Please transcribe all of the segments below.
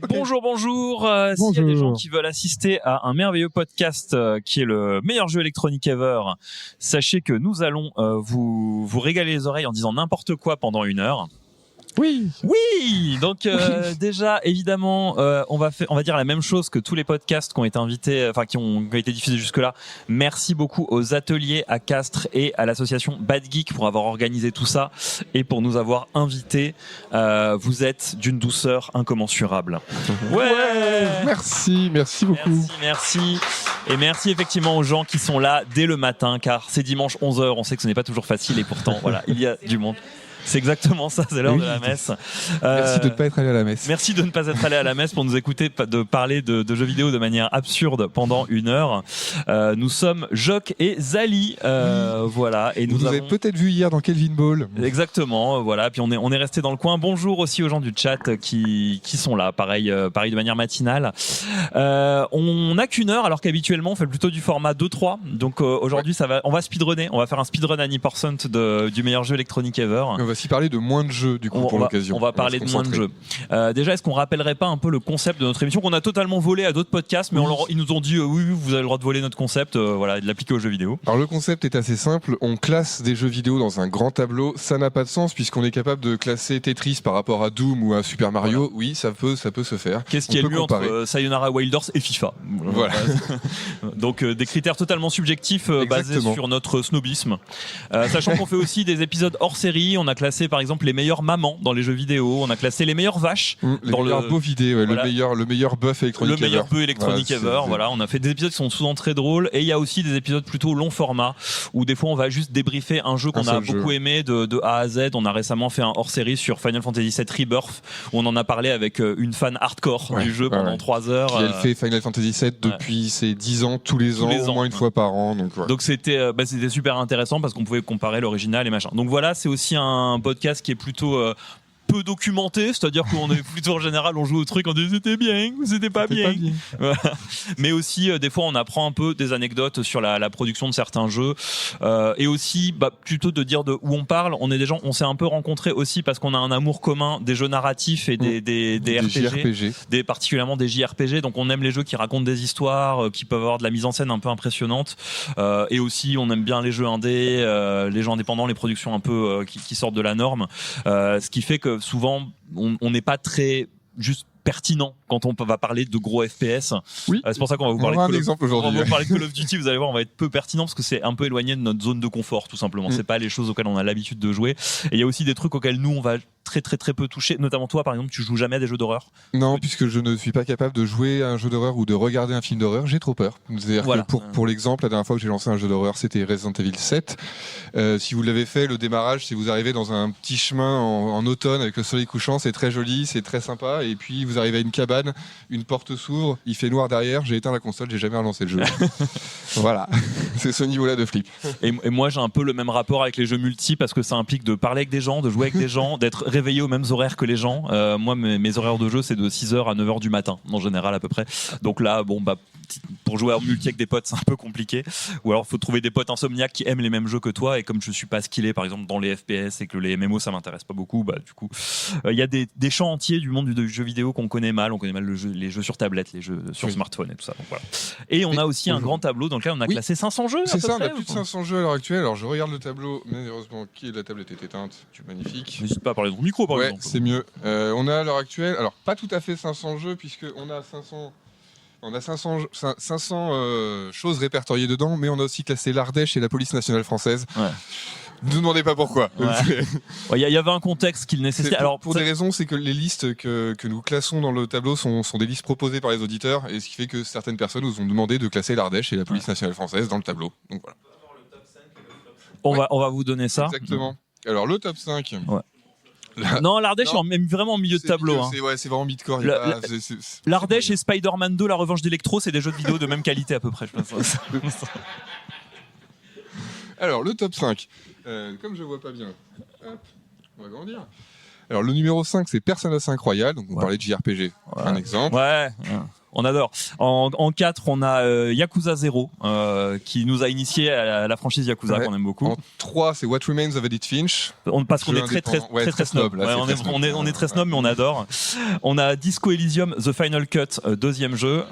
Bonjour, bonjour. S'il y a des gens qui veulent assister à un merveilleux podcast qui est le meilleur jeu électronique ever, sachez que nous allons vous régaler les oreilles en disant n'importe quoi pendant 1 heure. Oui. Donc déjà évidemment on va dire la même chose que tous les podcasts qui ont été invités, qui ont été diffusés jusque-là. Merci beaucoup aux ateliers à Castres et à l'association Bad Geek pour avoir organisé tout ça et pour nous avoir invités. Vous êtes d'une douceur incommensurable. Ouais. Merci beaucoup. Merci. Et merci effectivement aux gens qui sont là dès le matin, car c'est dimanche 11h, on sait que ce n'est pas toujours facile et pourtant voilà, il y a du monde. C'est exactement ça, c'est l'heure de la messe. Merci de ne pas être allé à la messe. Merci de ne pas être allé à la messe pour nous écouter de parler de jeux vidéo de manière absurde pendant 1 heure. Nous sommes Jock et Zali, voilà. Et vous avez peut-être vu hier dans Kelvin Ball. Exactement, voilà. Puis on est resté dans le coin. Bonjour aussi aux gens du chat qui sont là, pareil de manière matinale. On n'a qu'1 heure alors qu'habituellement on fait plutôt du format 2-3. Donc aujourd'hui on va speedrunner. On va faire un speedrun à 90% du meilleur jeu électronique ever. On va aussi parler de moins de jeux du coup pour l'occasion. On va parler de moins de jeux. Déjà, est-ce qu'on rappellerait pas un peu le concept de notre émission qu'on a totalement volé à d'autres podcasts, mais ils nous ont dit oui, vous avez le droit de voler notre concept, voilà, de l'appliquer aux jeux vidéo. Alors le concept est assez simple. On classe des jeux vidéo dans un grand tableau. Ça n'a pas de sens puisqu'on est capable de classer Tetris par rapport à Doom ou à Super Mario. Voilà. Oui, ça peut se faire. Qu'est-ce qui est le mieux entre Sayonara Wilders et FIFA? Voilà. Donc des critères totalement subjectifs basés sur notre snobisme. Sachant qu'on fait aussi des épisodes hors série. On a classé par exemple les meilleures mamans dans les jeux vidéo, on a classé les meilleures vaches dans le beau vidéo, voilà. le meilleur buff électronique ever. Bœuf électronique ever. Voilà, on a fait des épisodes qui sont souvent très drôles et il y a aussi des épisodes plutôt long format où des fois on va juste débriefer un jeu qu'on a beaucoup aimé de A à Z. On a récemment fait un hors-série sur Final Fantasy VII Rebirth où on en a parlé avec une fan hardcore du jeu pendant 3 heures. Qui elle fait Final Fantasy VII depuis ses 10 ans, tous les ans, au moins une fois par an. Donc c'était super intéressant parce qu'on pouvait comparer l'original et machin. Donc voilà, c'est aussi un podcast qui est plutôt peu documenté, c'est-à-dire qu'on est plutôt en général on joue au truc, on dit c'était bien ou c'était pas bien. Voilà. Mais aussi des fois on apprend un peu des anecdotes sur la production de certains jeux et aussi plutôt de dire de où on parle. On s'est un peu rencontrés aussi parce qu'on a un amour commun des jeux narratifs et des RPG, particulièrement des JRPG. Donc on aime les jeux qui racontent des histoires, qui peuvent avoir de la mise en scène un peu impressionnante et aussi on aime bien les jeux indés, les jeux indépendants, les productions un peu qui sortent de la norme, ce qui fait que souvent on n'est pas très juste pertinent quand on va parler de gros FPS. Oui. C'est pour ça qu'on va vous parler de Call of Duty. Vous allez voir, on va être peu pertinent parce que c'est un peu éloigné de notre zone de confort, tout simplement. C'est pas les choses auxquelles on a l'habitude de jouer. Et il y a aussi des trucs auxquels nous on va très très très peu toucher. Notamment toi, par exemple, tu joues jamais à des jeux d'horreur? Non, puisque je ne suis pas capable de jouer à un jeu d'horreur ou de regarder un film d'horreur. J'ai trop peur. C'est-à-dire que pour l'exemple, la dernière fois que j'ai lancé un jeu d'horreur, c'était Resident Evil 7. Si vous l'avez fait, le démarrage, si vous arrivez dans un petit chemin en automne avec le soleil couchant, c'est très joli, c'est très sympa. Et puis vous arrivez à une cabane, une porte s'ouvre, il fait noir derrière, j'ai éteint la console, j'ai jamais relancé le jeu. Voilà, c'est ce niveau-là de flip. Et moi j'ai un peu le même rapport avec les jeux multi parce que ça implique de parler avec des gens, de jouer avec des gens, d'être réveillé aux mêmes horaires que les gens. Moi mes horaires de jeu c'est de 6h à 9h du matin en général à peu près. Donc là pour jouer en multi avec des potes c'est un peu compliqué. Ou alors faut trouver des potes insomniaques qui aiment les mêmes jeux que toi et comme je suis pas skillé par exemple dans les FPS et que les MMO ça m'intéresse pas beaucoup, du coup il y a des champs entiers du monde du jeu vidéo qu'on connaît mal. On connaît mal les jeux sur tablette, les jeux sur smartphone et tout ça. Donc voilà. Et on a aussi un grand tableau dans lequel on a classé 500 jeux. C'est ça, on a plus de 500 jeux à l'heure actuelle. Alors je regarde le tableau, mais heureusement la tablette est éteinte. C'est magnifique. N'hésite pas à parler de ton micro par exemple. C'est mieux. On a à l'heure actuelle, alors pas tout à fait 500 jeux puisque on a 500 choses répertoriées dedans, mais on a aussi classé l'Ardèche et la police nationale française. Ouais. Ne nous demandez pas pourquoi. Il y avait un contexte qu'il nécessitait. Pour des raisons, c'est que les listes que nous classons dans le tableau sont des listes proposées par les auditeurs, et ce qui fait que certaines personnes nous ont demandé de classer l'Ardèche et la police nationale française dans le tableau. Donc voilà. On va vous donner ça. Exactement. Alors le top 5. Ouais. Non, l'Ardèche est même vraiment au milieu de tableau. C'est vraiment mid-core. L'Ardèche et Spider-Man 2, la revanche d'Electro, c'est des jeux de vidéo de même qualité à peu près. Je pense. Alors, le top 5. Comme je vois pas bien, hop, on va grandir. Alors, le numéro 5, c'est Persona 5 Royal. Donc, on parlait de JRPG. Un exemple. Ouais. On adore. En 4, on a Yakuza 0, qui nous a initié à la franchise Yakuza, qu'on aime beaucoup. En 3, c'est What Remains of Edith Finch. Parce qu'on est très snob. On est très snob, mais on adore. On a Disco Elysium, The Final Cut, deuxième jeu.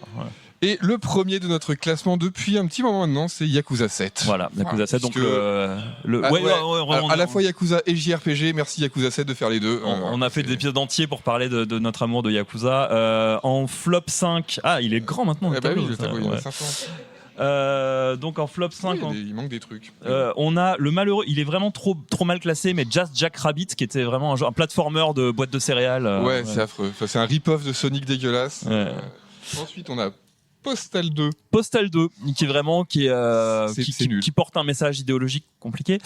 Et le premier de notre classement depuis un petit moment maintenant, c'est Yakuza 7. Voilà, Yakuza 7. Donc à la fois Yakuza et JRPG. Merci Yakuza 7 de faire les deux. On a fait des épisodes entiers pour parler de notre amour de Yakuza. En flop 5, il est grand maintenant. Le tableau, il a 5 ans. Donc en flop 5, il manque des trucs. on a le malheureux, il est vraiment trop mal classé, mais Just Jack Rabbit, qui était vraiment un platformer de boîte de céréales. C'est affreux. Enfin, c'est un rip-off de Sonic dégueulasse. Ensuite, on a Postal 2, qui porte un message idéologique compliqué.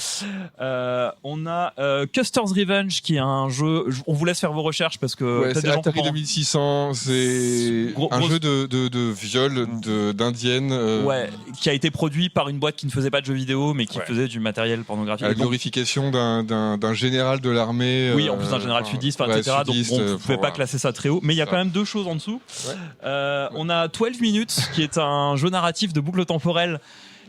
On a Custer's Revenge, qui est un jeu. On vous laisse faire vos recherches parce que c'est Atari 2600. C'est un jeu de viol d'indienne. Qui a été produit par une boîte qui ne faisait pas de jeux vidéo, mais qui faisait du matériel pornographique. La glorification d'un général de l'armée. Oui, en plus d'un général sudiste, etc. Donc on ne pouvait pas classer ça très haut. Mais il y a quand même deux choses en dessous. On a 12 Minutes, qui est un jeu narratif de boucle temporelle.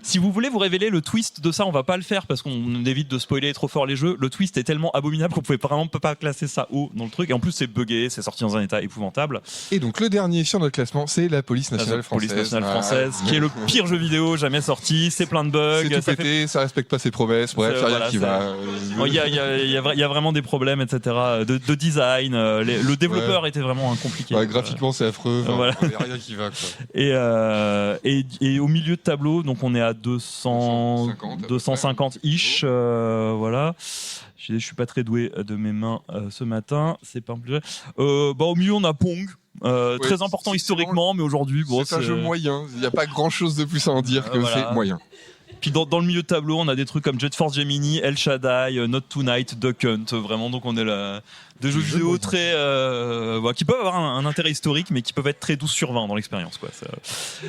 Si vous voulez vous révéler le twist de ça, on va pas le faire parce qu'on évite de spoiler trop fort les jeux. Le twist est tellement abominable qu'on pouvait vraiment pas classer ça haut dans le truc. Et en plus, c'est buggé, c'est sorti dans un état épouvantable. Et donc, le dernier sur notre classement, c'est la Police Nationale Française. Qui est le pire jeu vidéo jamais sorti. C'est plein de bugs. C'est tout pété, ça respecte pas ses promesses. Bref, il y a rien qui va. Il y a vraiment des problèmes, etc. De design. Le développeur était vraiment compliqué. Graphiquement, c'est affreux. Il y a rien qui va. Et au milieu de tableau, donc on est à 250 ish, voilà. Je suis pas très doué de mes mains ce matin, c'est pas plus. Au milieu on a Pong, très important historiquement, mais aujourd'hui c'est un jeu moyen. Il n'y a pas grand chose de plus à en dire que c'est moyen. Puis dans le milieu de tableau, on a des trucs comme Jet Force Gemini, El Shaddai, Not Tonight, Duck Hunt, vraiment. Donc on est là. Des jeux vidéo très qui peuvent avoir un intérêt historique, mais qui peuvent être très 12 sur 20 dans l'expérience, quoi.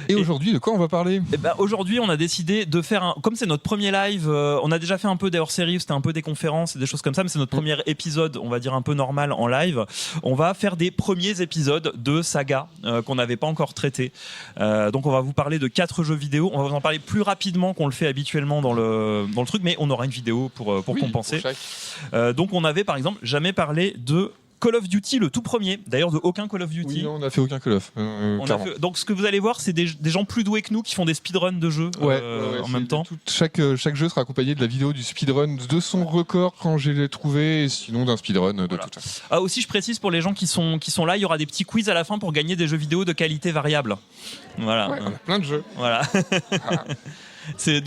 Et aujourd'hui, de quoi on va parler ? Aujourd'hui, on a décidé de faire comme c'est notre premier live, on a déjà fait un peu des hors-séries, c'était un peu des conférences et des choses comme ça, mais c'est notre premier épisode, on va dire un peu normal en live. On va faire des premiers épisodes de saga qu'on n'avait pas encore traités. Donc on va vous parler de 4 jeux vidéo. On va vous en parler plus rapidement qu'on le fait habituellement dans le truc, mais on aura une vidéo pour compenser. Donc on avait par exemple jamais parlé de Call of Duty, le tout premier. D'ailleurs, de aucun Call of Duty. Oui, non, on n'a fait aucun Call of. Donc, ce que vous allez voir, c'est des gens plus doués que nous qui font des speedruns de jeux en même temps. Chaque jeu sera accompagné de la vidéo du speedrun, de son record quand je l'ai trouvé, et sinon d'un speedrun de toute façon. Aussi, je précise pour les gens qui sont là, il y aura des petits quiz à la fin pour gagner des jeux vidéo de qualité variable. Voilà. On a plein de jeux. Voilà. C'est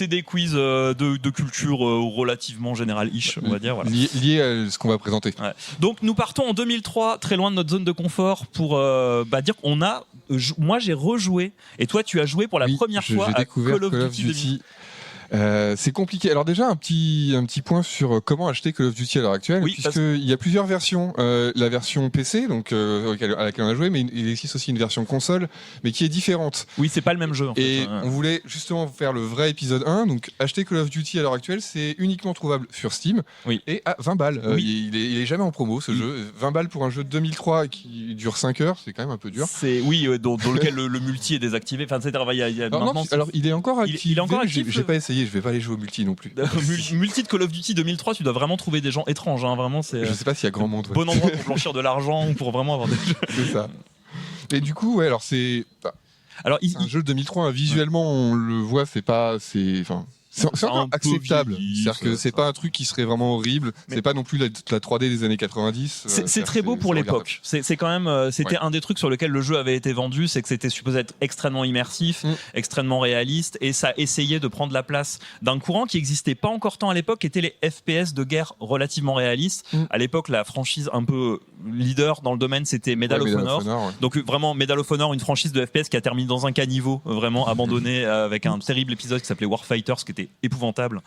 des quiz de culture relativement générale-ish, on va dire. Voilà. Lié à ce qu'on va présenter. Donc nous partons en 2003, très loin de notre zone de confort, pour dire qu'on a... moi j'ai rejoué, et toi tu as joué pour la première fois à Call of Duty. C'est compliqué. Alors déjà un petit point sur comment acheter Call of Duty à l'heure actuelle, puisqu'il y a plusieurs versions. La version PC, donc à laquelle on a joué, mais il existe aussi une version console, mais qui est différente. Oui, c'est pas le même jeu. On voulait justement faire le vrai épisode 1. Donc acheter Call of Duty à l'heure actuelle, c'est uniquement trouvable sur Steam et à 20 balles. Il est jamais en promo ce jeu. 20 balles pour un jeu de 2003 qui dure 5 heures, c'est quand même un peu dur. Dans lequel le multi est désactivé. Enfin, alors il est encore actif. Il est encore actif. J'ai pas essayé. Je vais pas aller jouer au multi non plus. Multi de Call of Duty 2003, tu dois vraiment trouver des gens étranges. Vraiment, je sais pas s'il y a grand monde. Bon endroit pour blanchir de l'argent ou pour vraiment avoir des jeux. C'est ça. Et du coup, alors c'est un jeu de 2003. Visuellement, on le voit, c'est encore acceptable. C'est-à-dire que c'est pas un truc qui serait vraiment horrible. C'est pas non plus la 3D des années 90. C'est très beau pour l'époque. C'est quand même, c'était un des trucs sur lequel le jeu avait été vendu, c'est que c'était supposé être extrêmement immersif, extrêmement réaliste, et ça essayait de prendre la place d'un courant qui existait pas encore tant à l'époque, qui étaient les FPS de guerre relativement réalistes. À l'époque, la franchise un peu leader dans le domaine, c'était Medal of Honor. Donc vraiment, Medal of Honor, une franchise de FPS qui a terminé dans un caniveau, vraiment abandonné, avec un terrible épisode qui s'appelait Warfighters, qui était est épouvantable.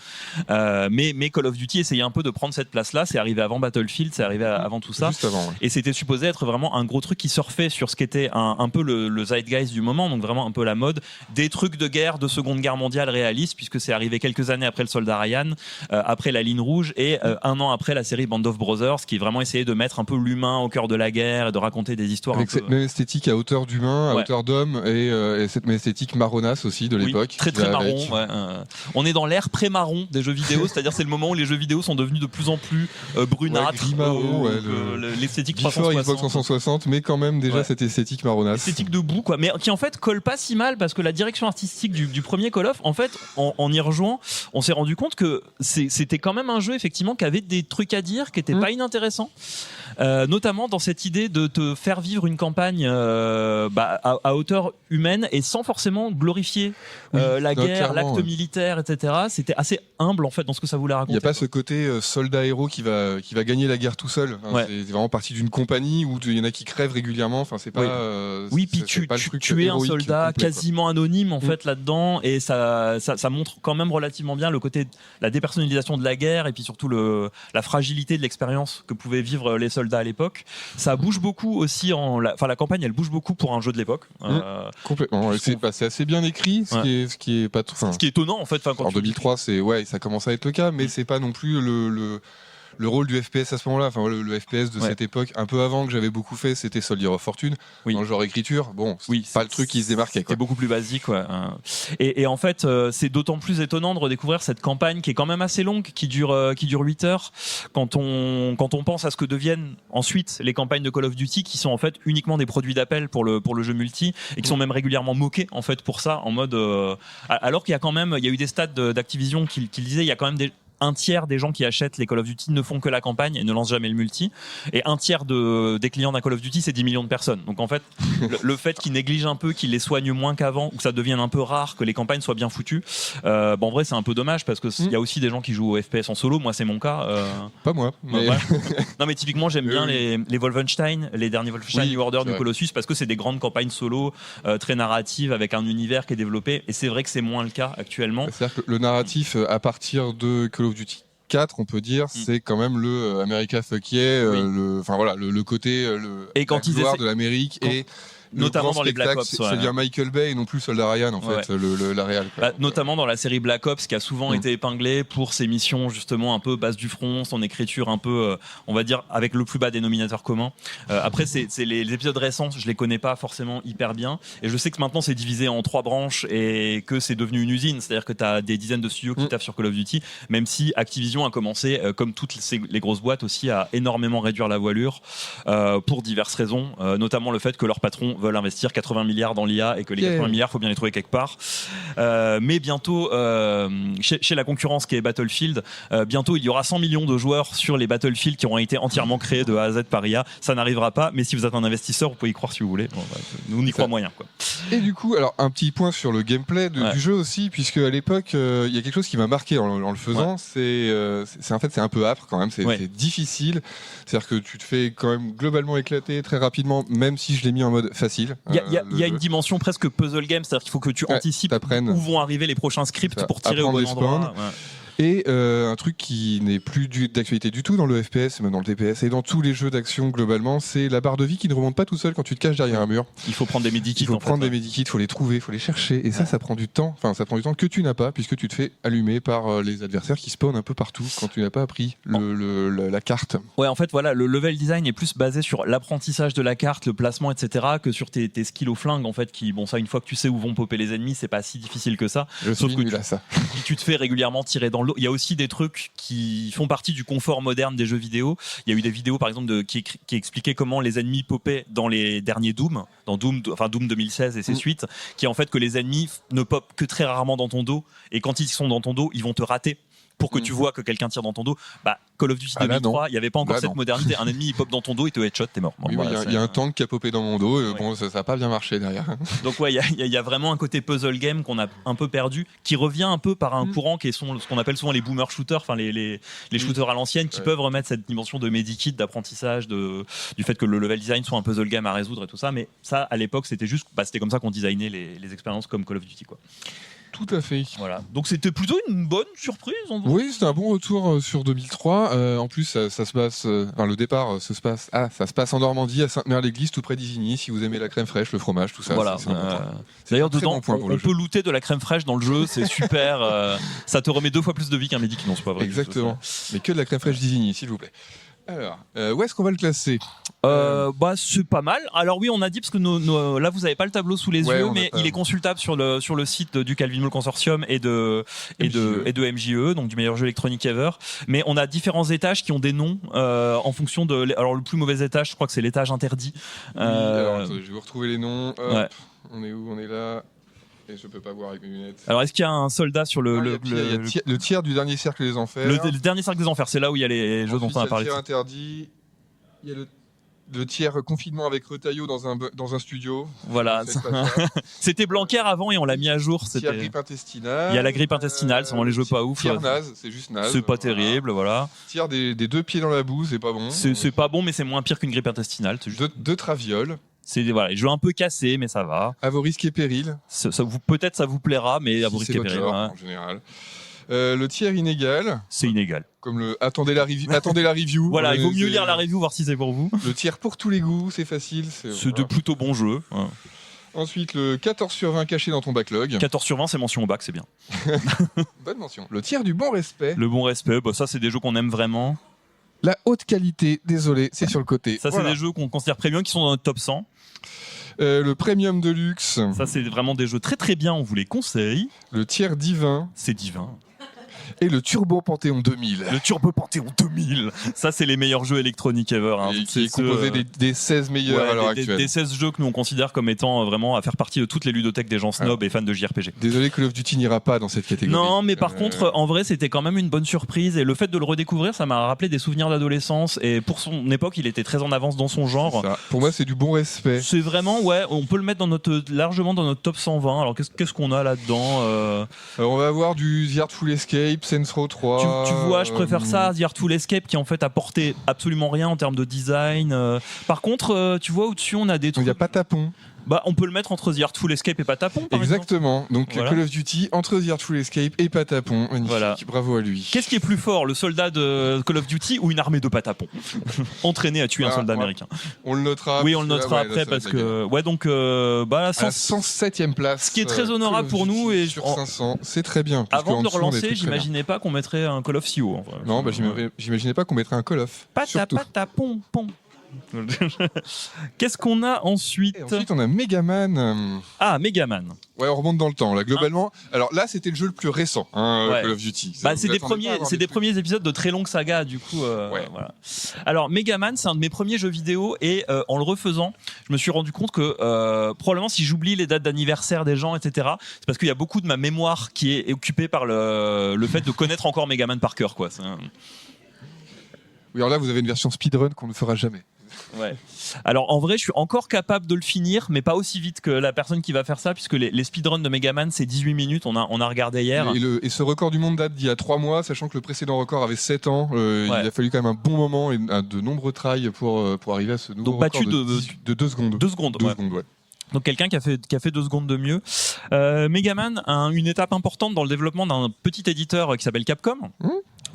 Mais Call of Duty essayait un peu de prendre cette place-là. C'est arrivé avant Battlefield, c'est arrivé avant tout ça. Juste avant, ouais. Et c'était supposé être vraiment un gros truc qui surfait sur ce qu'était un peu le zeitgeist du moment, donc vraiment un peu la mode, des trucs de guerre, de Seconde Guerre mondiale réalistes, puisque c'est arrivé quelques années après le Soldat Ryan, après la Ligne Rouge, et un an après la série Band of Brothers, qui vraiment essayait de mettre un peu l'humain au cœur de la guerre et de raconter des histoires avec cette même esthétique à hauteur d'humain, à hauteur d'homme, et cette même esthétique marronasse aussi de l'époque. Très marron. Ouais. On est dans l'ère pré-marron des jeux vidéo, c'est-à-dire c'est le moment où les jeux vidéo sont devenus de plus en plus brunâtres, l'esthétique 360. Xbox 360, mais quand même déjà cette esthétique marronasse. Esthétique de boue, quoi, mais qui en fait colle pas si mal, parce que la direction artistique du premier Call of, en fait, en y rejoignant, on s'est rendu compte que c'était quand même un jeu effectivement qui avait des trucs à dire, qui était pas inintéressant, notamment dans cette idée de te faire vivre une campagne à hauteur humaine et sans forcément glorifier la guerre, l'acte militaire, etc. C'était assez humble en fait dans ce que ça voulait raconter. Il n'y a pas ce côté soldat-héros qui va gagner la guerre tout seul. C'est vraiment partie d'une compagnie où il y en a qui crèvent régulièrement. Enfin, c'est pas. Puis tu es un soldat quasiment anonyme en fait là-dedans, et ça montre quand même relativement bien le côté, la dépersonnalisation de la guerre, et puis surtout la fragilité de l'expérience que pouvaient vivre les soldats à l'époque. Ça bouge beaucoup aussi la campagne, elle bouge beaucoup pour un jeu de l'époque. Complètement. C'est assez bien écrit, ce qui est pas trop. Ce qui est étonnant en fait. En 2003, ça commence à être le cas, mais c'est pas non plus le rôle du FPS à ce moment-là. Enfin, le FPS de cette époque, un peu avant, que j'avais beaucoup fait, c'était Soldier of Fortune. Dans le genre écriture, c'est pas le truc qui se démarquait. C'était beaucoup plus basique. Et en fait, c'est d'autant plus étonnant de redécouvrir cette campagne qui est quand même assez longue, qui dure 8 heures, quand on pense à ce que deviennent ensuite les campagnes de Call of Duty, qui sont en fait uniquement des produits d'appel pour le jeu multi, et qui sont même régulièrement moqués en fait pour ça, en mode alors qu'il y a eu des stats d'Activision qui disaient, il y a quand même un tiers des gens qui achètent les Call of Duty ne font que la campagne et ne lancent jamais le multi, et un tiers des clients d'un Call of Duty, c'est 10 millions de personnes. Donc en fait, le fait qu'ils négligent un peu, qu'ils les soignent moins qu'avant, ou que ça devienne un peu rare, que les campagnes soient bien foutues, en vrai c'est un peu dommage, parce que il y a aussi des gens qui jouent au FPS en solo. Moi c'est mon cas. Pas moi. Mais... Non mais typiquement j'aime bien les Wolfenstein, les derniers Wolfenstein New Order du Colossus, parce que c'est des grandes campagnes solo très narratives, avec un univers qui est développé, et c'est vrai que c'est moins le cas actuellement. C'est-à-dire que le narratif à partir de Call of Duty 4, on peut dire, c'est quand même le America Fuck Yeah, le côté et quand la gloire de l'Amérique, et notamment dans les Black Ops, c'est bien Michael Bay et non plus Soldat Ryan en fait, la réal. Notamment dans la série Black Ops, qui a souvent été épinglée pour ses missions justement un peu base du front, son écriture un peu, on va dire, avec le plus bas dénominateur commun. Après, c'est les épisodes récents, je les connais pas forcément hyper bien, et je sais que maintenant c'est divisé en 3 branches et que c'est devenu une usine, c'est-à-dire que tu as des dizaines de studios qui taffent sur Call of Duty, même si Activision a commencé, comme toutes les grosses boîtes aussi, à énormément réduire la voilure pour diverses raisons, notamment le fait que leurs patrons veulent investir 80 milliards dans l'IA, et que les 80 milliards, faut bien les trouver quelque part. Mais bientôt, chez la concurrence qui est Battlefield, bientôt il y aura 100 millions de joueurs sur les Battlefield qui auront été entièrement créés de A à Z par IA. Ça n'arrivera pas, mais si vous êtes un investisseur, vous pouvez y croire si vous voulez. Nous, on y croit moyen, quoi. Et du coup, alors un petit point sur le gameplay du jeu aussi, puisque à l'époque, il y a quelque chose qui m'a marqué en le faisant. C'est en fait, c'est un peu âpre quand même, c'est difficile. C'est-à-dire que tu te fais quand même globalement éclater très rapidement, même si je l'ai mis en mode facile. Il y a une dimension presque puzzle game, c'est-à-dire qu'il faut que tu anticipes où vont arriver les prochains scripts pour tirer au bon endroit. Et un truc qui n'est plus d'actualité du tout dans le FPS, même dans le TPS et dans tous les jeux d'action globalement, c'est la barre de vie qui ne remonte pas tout seul quand tu te caches derrière un mur. Il faut prendre des medikits. Il faut prendre des medikits, il faut les trouver, il faut les chercher. Et ça prend du temps. Enfin, ça prend du temps que tu n'as pas, puisque tu te fais allumer par les adversaires qui spawnent un peu partout quand tu n'as pas appris la carte. Ouais, en fait, voilà, le level design est plus basé sur l'apprentissage de la carte, le placement, etc., que sur tes skills au flingue, en fait, qui, ça, une fois que tu sais où vont popper les ennemis, c'est pas si difficile que ça. Sauf que tu te fais régulièrement tirer dans l'eau. Il y a aussi des trucs qui font partie du confort moderne des jeux vidéo. Il y a eu des vidéos, par exemple, qui expliquaient comment les ennemis poppaient dans les derniers Doom, dans Doom 2016 et ses suites, qui est en fait que les ennemis ne popent que très rarement dans ton dos, et quand ils sont dans ton dos, ils vont te rater pour que tu vois que quelqu'un tire dans ton dos. Call of Duty 2003, il n'y avait pas encore cette modernité. Un ennemi il pop dans ton dos, il te headshot, t'es mort. Il y a un tank qui a popé dans mon dos, ça n'a pas bien marché derrière. Donc il y a vraiment un côté puzzle game qu'on a un peu perdu, qui revient un peu par un courant qui est ce qu'on appelle souvent les boomer shooters, enfin les shooters à l'ancienne, qui peuvent remettre cette dimension de medikit, d'apprentissage, du fait que le level design soit un puzzle game à résoudre et tout ça. Mais ça, à l'époque, c'était juste, c'était comme ça qu'on designait les expériences comme Call of Duty, quoi. Tout à fait. Voilà. Donc c'était plutôt une bonne surprise. Oui, c'était un bon retour sur 2003. En plus, ça se passe. Le départ ça se passe en Normandie, à Sainte-Mère-l'Église, tout près d'Isigny. Si vous aimez la crème fraîche, le fromage, tout ça. Voilà. D'ailleurs, dedans, on peut looter de la crème fraîche dans le jeu. C'est super. Ça te remet 2 fois plus de vie qu'un Medi. Non, c'est pas vrai. Exactement. Mais que de la crème fraîche d'Isigny, s'il vous plaît. Alors, où est-ce qu'on va le classer C'est pas mal. Alors oui, on a dit parce que là vous avez pas le tableau sous les yeux, mais il est consultable sur le site du Calvin Mall Consortium et de MJE, donc du meilleur jeu électronique ever. Mais on a différents étages qui ont des noms en fonction de. Alors le plus mauvais étage, je crois que c'est l'étage interdit. Alors, attendez, je vais vous retrouver les noms. On est où ? On est là. Et je peux pas voir avec mes lunettes. Alors, est-ce qu'il y a un soldat sur le tiers du dernier cercle des enfers. Le dernier cercle des enfers, c'est là où il y a les jeux dont on a parlé. Il y a le tiers interdit. Il y a le tiers confinement avec Retailleau dans un studio. Voilà. C'était Blanquer avant et on l'a mis à jour. Il y a la grippe intestinale. Il y a la grippe intestinale, c'est vraiment les jeux pas ouf. Tiers naze, c'est juste naze. C'est pas terrible, voilà. Tiers des 2 pieds dans la boue, c'est pas bon. C'est pas bon, mais c'est moins pire qu'une grippe intestinale. Deux travioles. C'est les jeux un peu cassés, mais ça va. À vos risques et périls. Peut-être ça vous plaira, mais à vos risques et périls. En général. Le tiers inégal. C'est inégal. Comme le attendez la review. Voilà, il vaut mieux lire la review, voir si c'est pour vous. Le tiers pour tous les goûts, c'est facile. C'est de plutôt bons jeux. Ensuite, le 14 sur 20 caché dans ton backlog. 14 sur 20, c'est mention au bac, c'est bien. Bonne mention. Le tiers du bon respect. Le bon respect, ça c'est des jeux qu'on aime vraiment. La haute qualité, désolé, c'est sur le côté. Ça, c'est des jeux qu'on considère premium qui sont dans notre top 100. Le premium de luxe. Ça, c'est vraiment des jeux très très bien, on vous les conseille. Le tiers divin. C'est divin. Et le Turbo Panthéon 2000. Le Turbo Panthéon 2000. Ça, c'est les meilleurs jeux électroniques ever. Qui est composé des 16 meilleurs à l'heure actuelle. Des 16 jeux que nous on considère comme étant vraiment à faire partie de toutes les ludothèques des gens snobs et fans de JRPG. Désolé, Call of Duty n'ira pas dans cette catégorie. Non, mais par contre, en vrai, c'était quand même une bonne surprise. Et le fait de le redécouvrir, ça m'a rappelé des souvenirs d'adolescence. Et pour son époque, il était très en avance dans son genre. Pour moi, c'est du bon respect. C'est vraiment, on peut le mettre largement dans notre top 120. Alors, qu'est-ce qu'on a là-dedans Alors, on va avoir du The Artful Escape, Saints Row 3. Tu vois, je préfère ça à The Artful Escape qui en fait apportait absolument rien en termes de design. Par contre, tu vois, au-dessus, on a des trucs. Il n'y a pas tapon. On peut le mettre entre The Artful Escape et Patapon. Exactement. Donc voilà. Call of Duty entre The Artful Escape et Patapon. Magnifique. Voilà. Bravo à lui. Qu'est-ce qui est plus fort, le soldat de Call of Duty ou une armée de Patapon entraîné à tuer un soldat américain? On le notera. Oui, on le notera après parce que la 107e place. Ce qui est très honorable pour nous et sur 500, c'est très bien. Avant de le relancer, j'imaginais pas qu'on mettrait un Call of CO. En vrai. Non, j'imaginais pas qu'on mettrait un Call of. Patapon. Qu'est-ce qu'on a ensuite? Ensuite, on a Megaman. Ah, Megaman. Ouais, on remonte dans le temps. Là, globalement, alors là, c'était le jeu le plus récent, Call of Duty. C'est des premiers épisodes de très longue saga, du coup. Voilà. Alors, Megaman, c'est un de mes premiers jeux vidéo et en le refaisant, je me suis rendu compte que probablement si j'oublie les dates d'anniversaire des gens, etc., c'est parce qu'il y a beaucoup de ma mémoire qui est occupée par le fait de connaître encore Megaman par cœur, quoi. Oui, alors là, vous avez une version speedrun qu'on ne fera jamais. Ouais. Alors en vrai, je suis encore capable de le finir, mais pas aussi vite que la personne qui va faire ça, puisque les speedruns de Megaman, c'est 18 minutes. On a regardé hier. Et ce record du monde date d'il y a 3 mois, sachant que le précédent record avait 7 ans. Il a fallu quand même un bon moment et de nombreux tries pour arriver à ce nouveau record battu de 2 secondes. 2 secondes. Ouais. Donc quelqu'un qui a fait 2 secondes de mieux. Megaman a une étape importante dans le développement d'un petit éditeur qui s'appelle Capcom.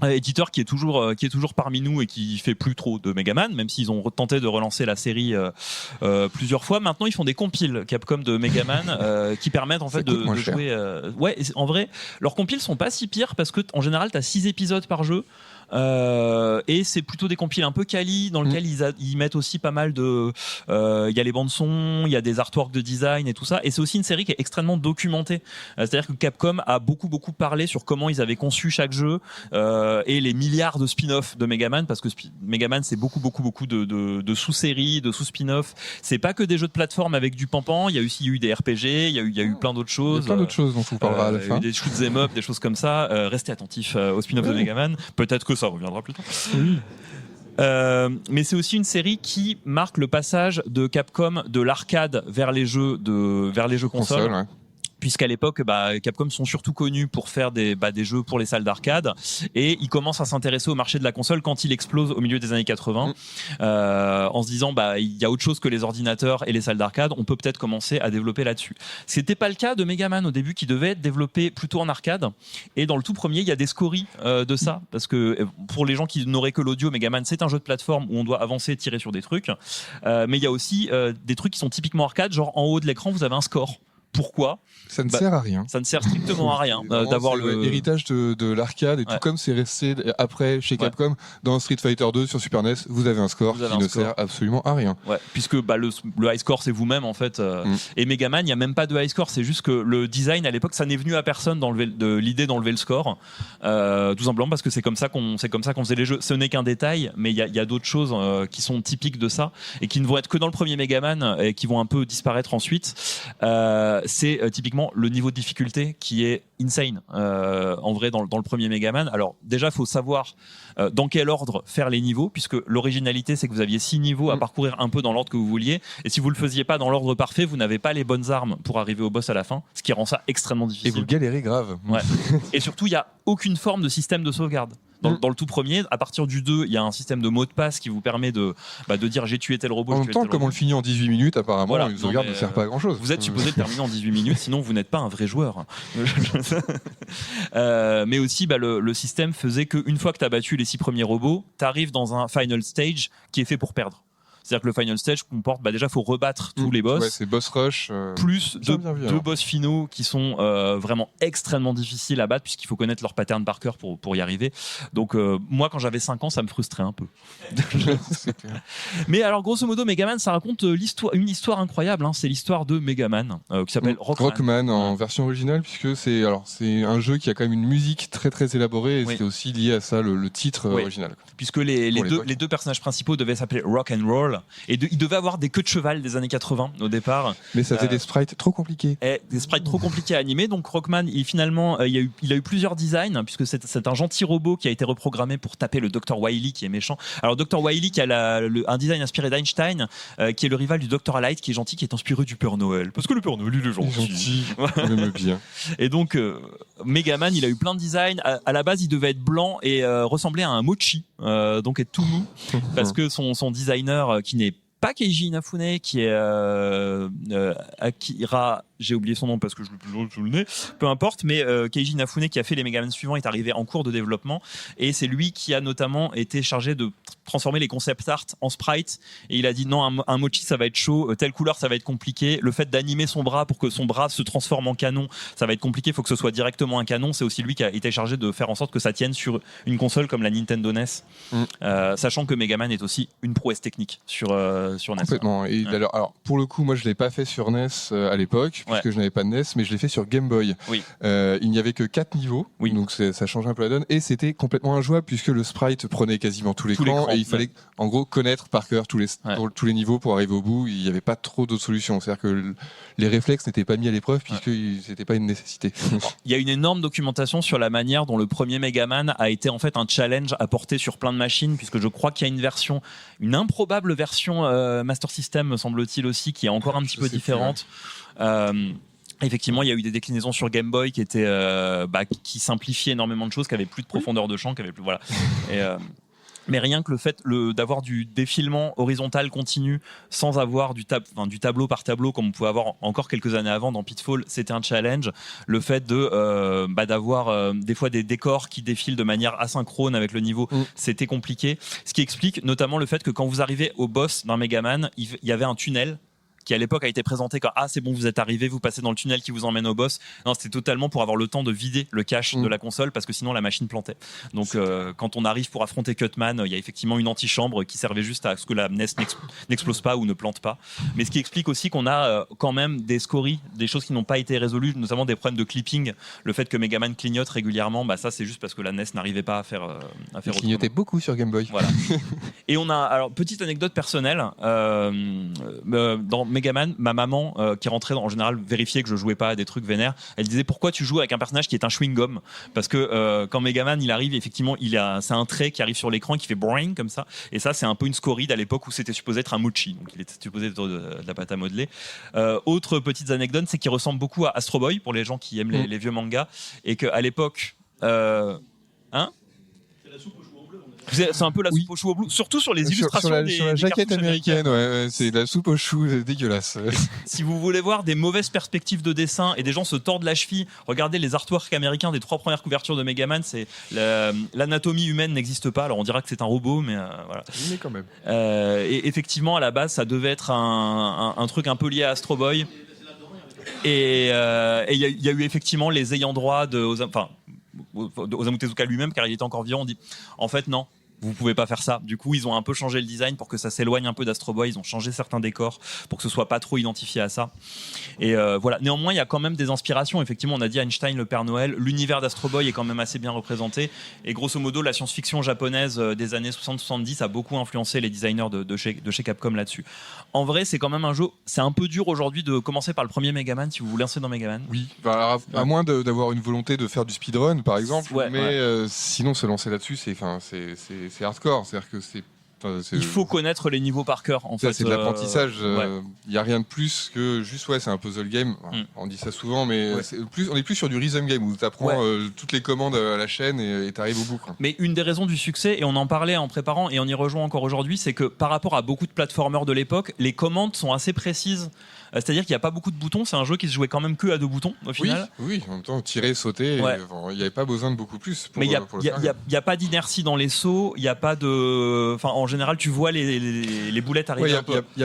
Éditeur qui est toujours parmi nous et qui fait plus trop de Megaman, même s'ils ont tenté de relancer la série plusieurs fois. Maintenant, ils font des compiles Capcom de Megaman qui permettent en fait de jouer. En vrai, leurs compiles sont pas si pires parce que en général, t'as 6 épisodes par jeu. Et c'est plutôt des compiles un peu quali dans lesquels ils mettent aussi pas mal de il y a les bandes son, il y a des artworks de design et tout ça, et c'est aussi une série qui est extrêmement documentée, c'est-à-dire que Capcom a beaucoup parlé sur comment ils avaient conçu chaque jeu et les milliards de spin-off de Megaman, parce que Megaman c'est beaucoup de sous-séries, de sous-spin-off. C'est pas que des jeux de plateforme avec du pampan, il y a eu des RPG, il y a eu plein d'autres choses. Il y a plein d'autres choses dont on vous parlera à la fin. Des shoot'em up, des choses comme ça. Restez attentifs au spin-off de Megaman. Peut-être que ça reviendra plus tard. Oui. Mais c'est aussi une série qui marque le passage de Capcom de l'arcade vers les jeux consoles. Ouais. puisqu'à l'époque, Capcom sont surtout connus pour faire des jeux pour les salles d'arcade, et ils commencent à s'intéresser au marché de la console quand il explose au milieu des années 80, en se disant il y a autre chose que les ordinateurs et les salles d'arcade, on peut peut-être commencer à développer là-dessus. C'était pas le cas de Megaman au début, qui devait être développé plutôt en arcade, et dans le tout premier, il y a des scories de ça, parce que pour les gens qui n'auraient que l'audio, Megaman c'est un jeu de plateforme où on doit avancer et tirer sur des trucs, mais il y a aussi des trucs qui sont typiquement arcade, genre en haut de l'écran vous avez un score. Pourquoi ? Ça ne sert à rien. Ça ne sert strictement à rien d'avoir le héritage de l'arcade, et tout comme c'est resté après chez Capcom dans Street Fighter 2 sur Super NES, vous avez un score qui ne sert absolument à rien. Ouais, puisque le high score c'est vous-même en fait, et Megaman il n'y a même pas de high score, c'est juste que le design à l'époque ça n'est venu à personne l'idée d'enlever le score, tout simplement parce que c'est comme ça qu'on faisait les jeux. Ce n'est qu'un détail, mais il y a d'autres choses qui sont typiques de ça et qui ne vont être que dans le premier Megaman et qui vont un peu disparaître ensuite. C'est typiquement le niveau de difficulté qui est insane en vrai dans le premier Megaman. Alors déjà il faut savoir dans quel ordre faire les niveaux, puisque l'originalité c'est que vous aviez 6 niveaux à parcourir un peu dans l'ordre que vous vouliez, et si vous le faisiez pas dans l'ordre parfait, vous n'avez pas les bonnes armes pour arriver au boss à la fin, ce qui rend ça extrêmement difficile. Et vous galérez grave. Ouais. Et surtout il n'y a aucune forme de système de sauvegarde. Dans le tout premier, à partir du 2, il y a un système de mot de passe qui vous permet de dire j'ai tué tel robot. En même temps, comme on le finit en 18 minutes, apparemment, une sauvegarde ne sert pas à grand chose. Vous êtes supposé le terminer en 18 minutes, sinon vous n'êtes pas un vrai joueur. Mais aussi, le système faisait qu'une fois que tu as battu les 6 premiers robots, tu arrives dans un final stage qui est fait pour perdre. C'est-à-dire que le final stage comporte, déjà, faut rebattre tous les boss. Ouais, c'est boss rush. Plus deux boss finaux qui sont vraiment extrêmement difficiles à battre, puisqu'il faut connaître leur pattern par cœur pour y arriver. Donc, moi, quand j'avais 5 ans, ça me frustrait un peu. Mais alors, grosso modo, Megaman, ça raconte une histoire incroyable. C'est l'histoire de Megaman, qui s'appelle Rockman en version originale, puisque c'est un jeu qui a quand même une musique très très élaborée, et c'est aussi lié à ça, le titre original. Puisque les deux personnages principaux devaient s'appeler Rock and Roll. Et il devait avoir des queues de cheval des années 80 au départ. Mais ça faisait des sprites trop compliqués. Des sprites trop compliqués à animer. Donc Rockman, finalement, il a eu plusieurs designs, puisque c'est un gentil robot qui a été reprogrammé pour taper le Dr Wily qui est méchant. Alors Dr Wily qui a un design inspiré d'Einstein, qui est le rival du Dr Light qui est gentil, qui est inspiré du Père Noël. Parce que le Père Noël il est gentil. On l'aime bien. Et donc Megaman, il a eu plein de designs. À la base, il devait être blanc et ressembler à un mochi, donc être tout mou, parce que son designer qui n'est pas Keiji Inafune, qui est Akira, j'ai oublié son nom parce que je l'ai plus sous le nez, peu importe, mais Keiji Inafune qui a fait les Megaman suivants est arrivé en cours de développement, et c'est lui qui a notamment été chargé de transformer les concept art en sprite, et il a dit non, un mochi ça va être chaud, telle couleur ça va être compliqué, le fait d'animer son bras pour que son bras se transforme en canon ça va être compliqué, il faut que ce soit directement un canon. C'est aussi lui qui a été chargé de faire en sorte que ça tienne sur une console comme la Nintendo NES, sachant que Megaman est aussi une prouesse technique sur NES. Complètement. Et alors, pour le coup, moi je l'ai pas fait sur NES à l'époque, puisque je n'avais pas de NES, mais je l'ai fait sur Game Boy. Il n'y avait que 4 niveaux, donc ça change un peu la donne, et c'était complètement injouable puisque le sprite prenait quasiment tout l'écran, et il fallait en gros connaître par cœur tous les niveaux pour arriver au bout. Il n'y avait pas trop d'autres solutions, c'est-à-dire que les réflexes n'étaient pas mis à l'épreuve puisque c'était pas une nécessité. Il y a une énorme documentation sur la manière dont le premier Megaman a été en fait un challenge à porter sur plein de machines, puisque je crois qu'il y a une improbable version Master System, me semble-t-il aussi, qui est encore un petit peu différente. Effectivement, il y a eu des déclinaisons sur Game Boy qui étaient qui simplifiaient énormément de choses, qui avaient plus de profondeur de champ, qui avaient plus mais rien que le fait d'avoir du défilement horizontal continu sans avoir du tableau par tableau comme on pouvait avoir encore quelques années avant dans Pitfall, c'était un challenge. Le fait d'avoir des fois des décors qui défilent de manière asynchrone avec le niveau, c'était compliqué. Ce qui explique notamment le fait que quand vous arrivez au boss d'un Megaman, il y avait un tunnel qui à l'époque a été présenté comme c'est bon, vous êtes arrivé, vous passez dans le tunnel qui vous emmène au boss. Non, c'était totalement pour avoir le temps de vider le cache de la console, parce que sinon la machine plantait. Donc quand on arrive pour affronter Cutman, il y a effectivement une antichambre qui servait juste à ce que la NES n'explose pas ou ne plante pas. Mais ce qui explique aussi qu'on a quand même des scories, des choses qui n'ont pas été résolues, notamment des problèmes de clipping. Le fait que Megaman clignote régulièrement, ça c'est juste parce que la NES n'arrivait pas à faire il clignotait beaucoup sur Game Boy. Voilà. Et on a, alors petite anecdote personnelle, dans Megaman, ma maman qui rentrait en général vérifier que je jouais pas à des trucs vénères, elle disait pourquoi tu joues avec un personnage qui est un chewing-gum, parce que quand Megaman il arrive, effectivement c'est un trait qui arrive sur l'écran qui fait boing comme ça, et ça c'est un peu une scoride à l'époque où c'était supposé être un mochi, donc il était supposé être de la pâte à modeler. Autre petites anecdotes, c'est qu'il ressemble beaucoup à Astro Boy pour les gens qui aiment les vieux mangas, et qu'à l'époque c'est un peu la soupe aux choux au bleu, surtout sur les illustrations sur la jaquette américaine, c'est de la soupe aux choux dégueulasse. Si vous voulez voir des mauvaises perspectives de dessin et des gens se tordent la cheville, regardez les artworks américains des 3 premières couvertures de Megaman. C'est l'anatomie humaine n'existe pas, alors on dira que c'est un robot, mais voilà. Mais quand même. Et effectivement, à la base, ça devait être un truc un peu lié à Astro Boy. Et il y a eu effectivement les ayants droit Osamu Tezuka lui-même, car il était encore vivant, on dit en fait non, vous pouvez pas faire ça. Du coup, ils ont un peu changé le design pour que ça s'éloigne un peu d'Astro Boy. Ils ont changé certains décors pour que ce soit pas trop identifié à ça. Et voilà. Néanmoins, il y a quand même des inspirations. Effectivement, on a dit Einstein, le Père Noël. L'univers d'Astro Boy est quand même assez bien représenté. Et grosso modo, la science-fiction japonaise des années 60-70 a beaucoup influencé les designers de chez Capcom là-dessus. En vrai, c'est quand même un jeu. C'est un peu dur aujourd'hui de commencer par le premier Megaman si vous vous lancez dans Megaman. Oui, à moins d'avoir une volonté de faire du speedrun, par exemple. Sinon, se lancer là-dessus, c'est hardcore, c'est-à-dire que il faut connaître les niveaux par cœur. En fait, c'est de l'apprentissage. Il n'y a rien de plus que juste c'est un puzzle game. On dit ça souvent, mais on est plus sur du rhythm game où tu apprends toutes les commandes à la chaîne et tu arrives au bout. Quoi. Mais une des raisons du succès, et on en parlait en préparant et on y rejoint encore aujourd'hui, c'est que par rapport à beaucoup de platformers de l'époque, les commandes sont assez précises. C'est-à-dire qu'il n'y a pas beaucoup de boutons, c'est un jeu qui se jouait quand même que à 2 boutons au final. Oui, en même temps, tirer, sauter, il n'y avait pas besoin de beaucoup plus. Mais il n'y a pas d'inertie dans les sauts, il n'y a pas de. Enfin, en général, tu vois les boulettes arriver un peu. Il n'y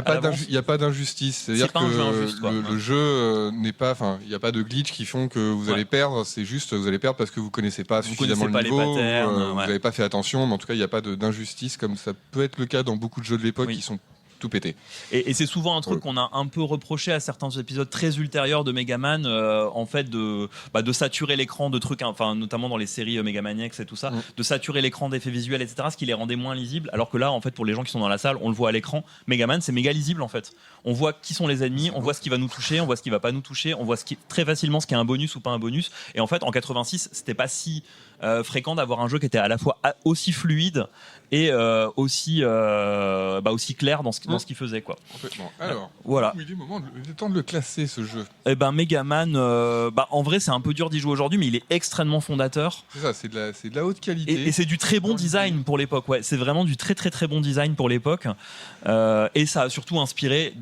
a pas d'injustice. C'est-à-dire que le jeu n'est pas. Enfin, il n'y a pas de glitch qui font que vous allez perdre, c'est juste vous allez perdre parce que vous ne connaissez pas suffisamment le niveau, les patterns, vous n'avez pas fait attention, mais en tout cas, il n'y a pas d'injustice comme ça peut être le cas dans beaucoup de jeux de l'époque qui sont tout pété. Et c'est souvent un truc qu'on a un peu reproché à certains épisodes très ultérieurs de Megaman, en fait de saturer l'écran de trucs, enfin notamment dans les séries Megaman X et tout ça, de saturer l'écran d'effets visuels, etc., ce qui les rendait moins lisibles. Alors que là, en fait, pour les gens qui sont dans la salle, on le voit à l'écran. Megaman, c'est méga lisible en fait. On voit qui sont les ennemis, on voit ce qui va nous toucher, on voit ce qui va pas nous toucher, on voit très facilement ce qui est un bonus ou pas un bonus. Et en fait, en 86, c'était pas si fréquent d'avoir un jeu qui était à la fois aussi fluide et aussi clair dans ce qu'il faisait, quoi. Complètement. Alors, voilà. Il est temps de le classer, ce jeu. Eh ben Megaman, en vrai c'est un peu dur d'y jouer aujourd'hui, mais il est extrêmement fondateur. C'est ça, c'est de la haute qualité. Et c'est du très bon design pour l'époque. Ouais, c'est vraiment du très très très bon design pour l'époque. Et ça a surtout inspiré,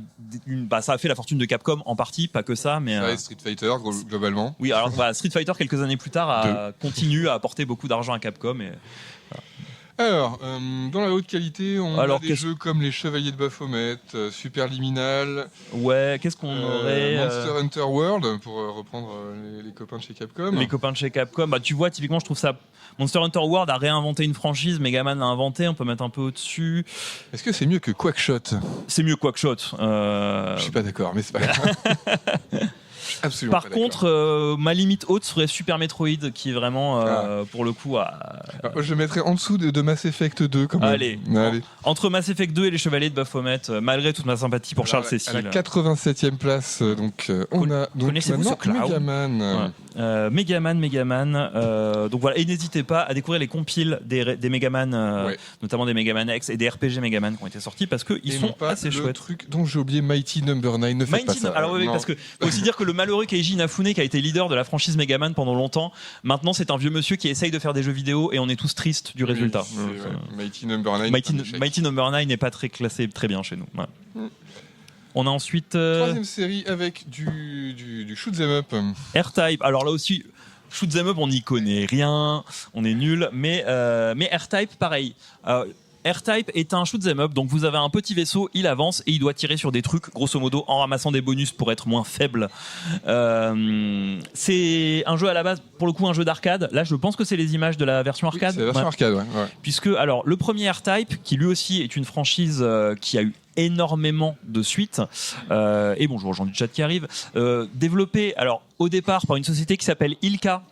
ça a fait la fortune de Capcom en partie, pas que ça, mais. Ça Street Fighter globalement. Oui, alors Street Fighter quelques années plus tard continue à apporter beaucoup d'argent à Capcom. Et, Alors, dans la haute qualité, on a des jeux comme les Chevaliers de Baphomet, Superliminal. Ouais, qu'est-ce qu'on aurait Monster Hunter World, pour reprendre les copains de chez Capcom. Les copains de chez Capcom. Tu vois, typiquement, je trouve ça. Monster Hunter World a réinventé une franchise, Megaman l'a inventé, on peut mettre un peu au-dessus. Est-ce que c'est mieux que Quackshot ? C'est mieux que Quackshot. Je suis pas d'accord, mais c'est pas grave. Absolument. Par contre, ma limite haute serait Super Metroid, qui est vraiment, pour le coup, je mettrais en dessous de Mass Effect 2 quand même. Allez. Entre Mass Effect 2 et les Chevaliers de Baphomet, malgré toute ma sympathie pour Charles Cécile. À la 87e place, on a donc maintenant Megaman. Donc voilà, et n'hésitez pas à découvrir les compiles des Megaman, notamment des Megaman X et des RPG Megaman qui ont été sortis, parce qu'ils sont assez chouettes. Truc dont j'ai oublié, Mighty Number 9, ne faites pas ça. Alors oui, parce que faut aussi dire que le malheureux Keiji Inafune, qui a été leader de la franchise Megaman pendant longtemps, maintenant c'est un vieux monsieur qui essaye de faire des jeux vidéo et on est tous tristes du résultat. Mighty Number 9. Mighty Number 9 n'est pas très classé très bien chez nous. Ouais. On a ensuite troisième série avec du shoot 'em up. R-Type. Alors là aussi, shoot 'em up, on n'y connaît rien, on est nul, mais R-Type, pareil. R-Type est un shoot'em up, donc vous avez un petit vaisseau, il avance et il doit tirer sur des trucs, grosso modo, en ramassant des bonus pour être moins faible. C'est un jeu à la base, pour le coup, un jeu d'arcade. Là, je pense que c'est les images de la version arcade. C'est la version arcade, ouais. Puisque, alors, le premier R-Type, qui lui aussi est une franchise qui a eu énormément de suites, et bonjour aux gens du chat qui arrivent, développé, alors, au départ, par une société qui s'appelle Ilka,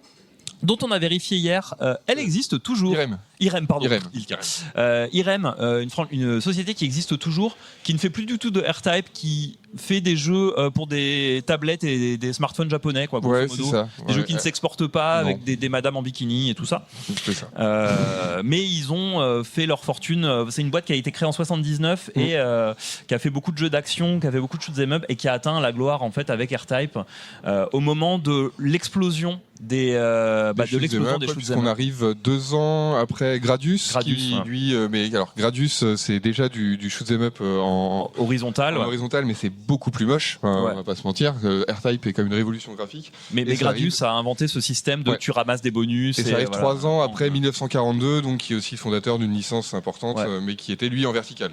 dont on a vérifié hier, elle existe toujours. Irem, pardon. Irem, une société qui existe toujours, qui ne fait plus du tout de R-Type, qui fait des jeux pour des tablettes et des smartphones japonais, quoi, grosso modo. Ça. Des jeux qui ne s'exportent pas, avec des madames en bikini et tout ça. C'est ça. Mais ils ont fait leur fortune. C'est une boîte qui a été créée en 79 et qui a fait beaucoup de jeux d'action, qui a fait beaucoup de shoot'em up et qui a atteint la gloire en fait avec R-Type au moment de l'explosion des shoot'em up. On arrive 2 ans après Gradius qui lui mais alors Gradius c'est déjà du shoot'em up en horizontal mais c'est beaucoup plus moche, on va pas se mentir. R-Type est comme une révolution graphique, mais Gradius a inventé ce système de tu ramasses des bonus et ça arrive 3 ans après 1942, donc qui est aussi fondateur d'une licence importante mais qui était lui en vertical,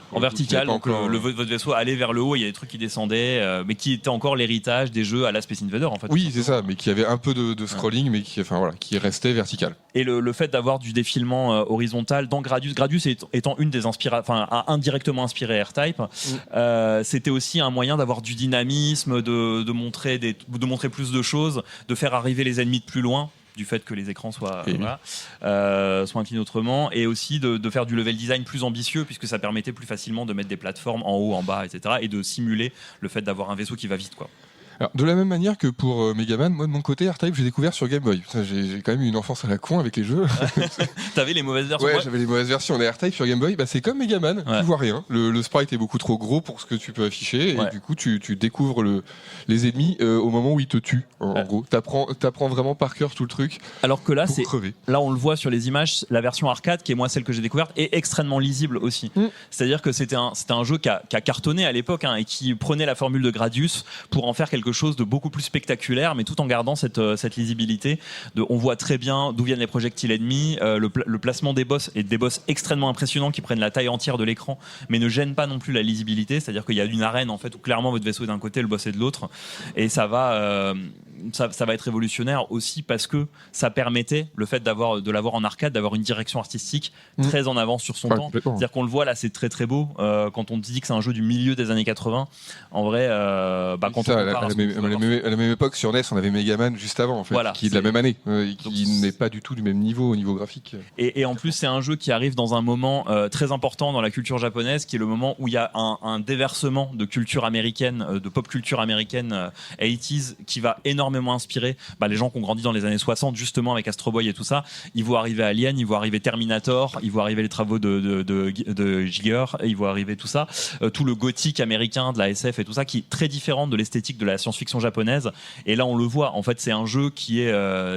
donc votre vaisseau allait vers le haut, il y a des trucs qui descendaient mais qui était encore l'héritage des jeux à la Space Invader en fait. Oui, c'est ça, mais qui avait un peu de scrolling mais qui restait vertical. Et le fait d'avoir du défilement horizontal dans Gradius étant une des a indirectement inspiré R-Type, c'était aussi un moyen d'avoir du dynamisme, de montrer plus de choses, de faire arriver les ennemis de plus loin, du fait que les écrans soient inclinés autrement, et aussi de faire du level design plus ambitieux, puisque ça permettait plus facilement de mettre des plateformes en haut, en bas, etc., et de simuler le fait d'avoir un vaisseau qui va vite, quoi. Alors, de la même manière que pour Megaman, moi de mon côté, R-Type, j'ai découvert sur Game Boy. J'ai quand même eu une enfance à la con avec les jeux. T'avais les mauvaises versions? Ouais, j'avais les mauvaises versions. On a R-Type sur Game Boy, c'est comme Megaman, tu vois rien. Le sprite est beaucoup trop gros pour ce que tu peux afficher, et du coup, tu découvres les ennemis au moment où ils te tuent. En gros, t'apprends vraiment par cœur tout le truc. Alors que là, on le voit sur les images, la version arcade, qui est moi celle que j'ai découverte, est extrêmement lisible aussi. C'est-à-dire que c'était un jeu qui a cartonné à l'époque et qui prenait la formule de Gradius pour en faire quelque chose de beaucoup plus spectaculaire, mais tout en gardant cette lisibilité. On voit très bien d'où viennent les projectiles ennemis, le placement des boss et des boss extrêmement impressionnants qui prennent la taille entière de l'écran, mais ne gênent pas non plus la lisibilité. C'est-à-dire qu'il y a une arène en fait où clairement votre vaisseau est d'un côté, le boss est de l'autre, et ça va être révolutionnaire aussi parce que ça permettait le fait de l'avoir en arcade, d'avoir une direction artistique très en avance sur son temps. C'est-à-dire qu'on le voit là, c'est très très beau. Quand on dit que c'est un jeu du milieu des années 80, en vrai, quand on compare à la même époque sur NES, on avait Megaman juste avant, en fait, qui est de la même année, qui n'est pas du tout du même niveau au niveau graphique. Et en plus, c'est un jeu qui arrive dans un moment très important dans la culture japonaise, qui est le moment où il y a un déversement de culture américaine, de pop culture américaine 80s, qui va énormément inspirer les gens qui ont grandi dans les années 60, justement avec Astro Boy et tout ça. Ils voient arriver Alien, ils voient arriver Terminator, ils voient arriver les travaux de Giger, ils voient arriver tout ça, tout le gothique américain de la SF et tout ça, qui est très différent de l'esthétique de la science-fiction japonaise. Et là, on le voit. En fait, c'est un jeu qui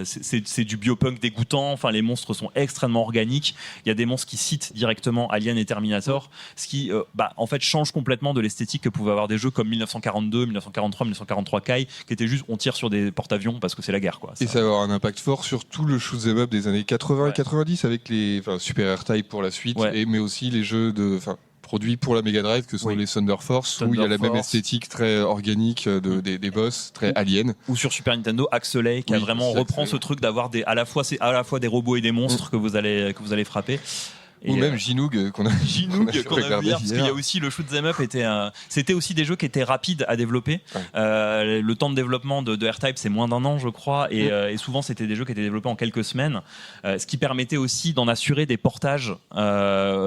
c'est du biopunk dégoûtant. Enfin, les monstres sont extrêmement organiques. Il y a des monstres qui citent directement Alien et Terminator, ce qui, en fait, change complètement de l'esthétique que pouvaient avoir des jeux comme 1942, 1943, 1943 Kai, qui étaient juste on tire sur des porte-avions parce que c'est la guerre, quoi. Et ça va avoir un impact fort sur tout le shoot'em up des années 80 et 90 avec les Super R-Type pour la suite, mais aussi les jeux produits pour la Mega Drive que sont les Thunder Force, où il y a la même esthétique très organique des boss, très alien. Ou sur Super Nintendo, Axelay, qui reprend ce truc d'avoir à la fois des robots et des monstres que vous allez frapper. Ou même Ginoog qu'on a vu hier, parce qu'il y a aussi le shoot'em up c'était aussi des jeux qui étaient rapides à développer. Le temps de développement de R-Type, c'est moins d'1 an, je crois, et souvent c'était des jeux qui étaient développés en quelques semaines, ce qui permettait aussi d'en assurer des portages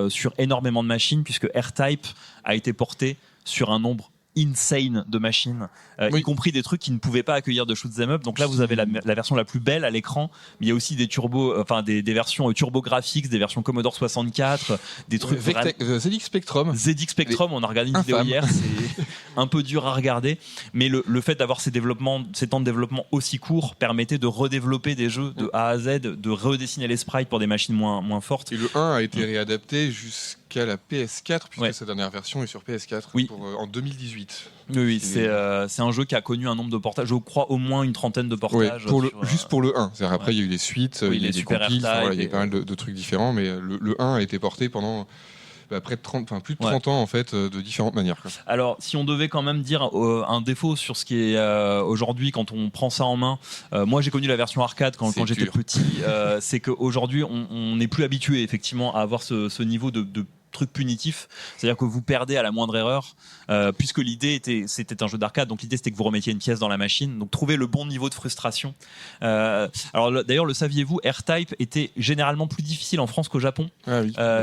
sur énormément de machines, puisque R-Type a été porté sur un nombre insane de machines, y compris des trucs qui ne pouvaient pas accueillir de shoot'em up. Donc là, vous avez la version la plus belle à l'écran, mais il y a aussi des des versions turbo-graphics, des versions Commodore 64, des trucs ZX Spectrum. On a regardé une vidéo hier, c'est un peu dur à regarder, mais le fait d'avoir ces temps de développement aussi courts permettait de redévelopper des jeux de A à Z, de redessiner les sprites pour des machines moins fortes. Et le 1 a été réadapté jusqu'à la PS4, puisque sa dernière version est sur PS4 en 2018. Oui, c'est un jeu qui a connu un nombre de portages, je crois au moins une trentaine de portages. Juste pour le 1. Après, il y a eu des suites, il y a eu des compiles, il y a pas mal de trucs différents, mais le 1 a été porté pendant plus de 30 ans en fait, de différentes manières, quoi. Alors, si on devait quand même dire un défaut sur ce qui est aujourd'hui, quand on prend ça en main, moi j'ai connu la version arcade quand j'étais petit, c'est qu'aujourd'hui on n'est plus habitué effectivement à avoir ce niveau de truc punitif, c'est-à-dire que vous perdez à la moindre erreur, puisque c'était un jeu d'arcade, donc l'idée c'était que vous remettiez une pièce dans la machine, donc trouver le bon niveau de frustration. Alors d'ailleurs, le saviez-vous, R-Type était généralement plus difficile en France qu'au Japon,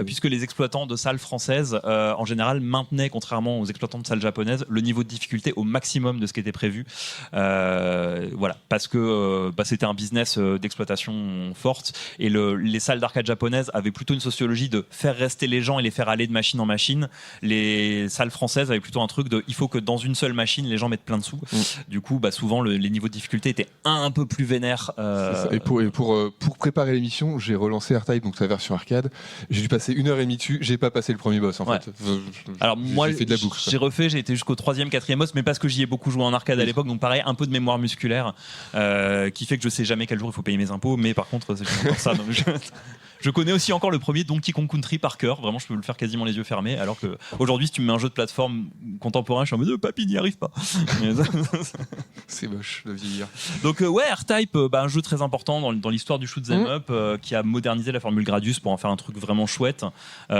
puisque les exploitants de salles françaises en général maintenaient, contrairement aux exploitants de salles japonaises, le niveau de difficulté au maximum de ce qui était prévu, voilà, parce que c'était un business d'exploitation forte, et les salles d'arcade japonaises avaient plutôt une sociologie de faire rester les gens et les faire aller de machine en machine. Les salles françaises avaient plutôt un truc de il faut que dans une seule machine les gens mettent plein de sous. Du coup souvent les niveaux de difficulté étaient un peu plus vénères. Et pour préparer l'émission, j'ai relancé R-Type, donc sa version arcade. J'ai dû passer 1h30 dessus, j'ai pas passé le premier boss en fait. Alors moi j'ai fait de la boucle, j'ai été jusqu'au 3e, 4e boss, mais parce que j'y ai beaucoup joué en arcade à l'époque, donc pareil, un peu de mémoire musculaire qui fait que je sais jamais quel jour il faut payer mes impôts, mais par contre c'est encore ça. Donc je connais aussi encore le premier Donkey Kong Country par cœur, vraiment je peux le faire quasiment les yeux fermés, alors que aujourd'hui si tu me mets un jeu de plateforme contemporain, je suis en mode papy n'y arrive pas. C'est moche de vieillir. Donc R-Type, un jeu très important dans l'histoire du shoot 'em up, qui a modernisé la formule Gradius pour en faire un truc vraiment chouette,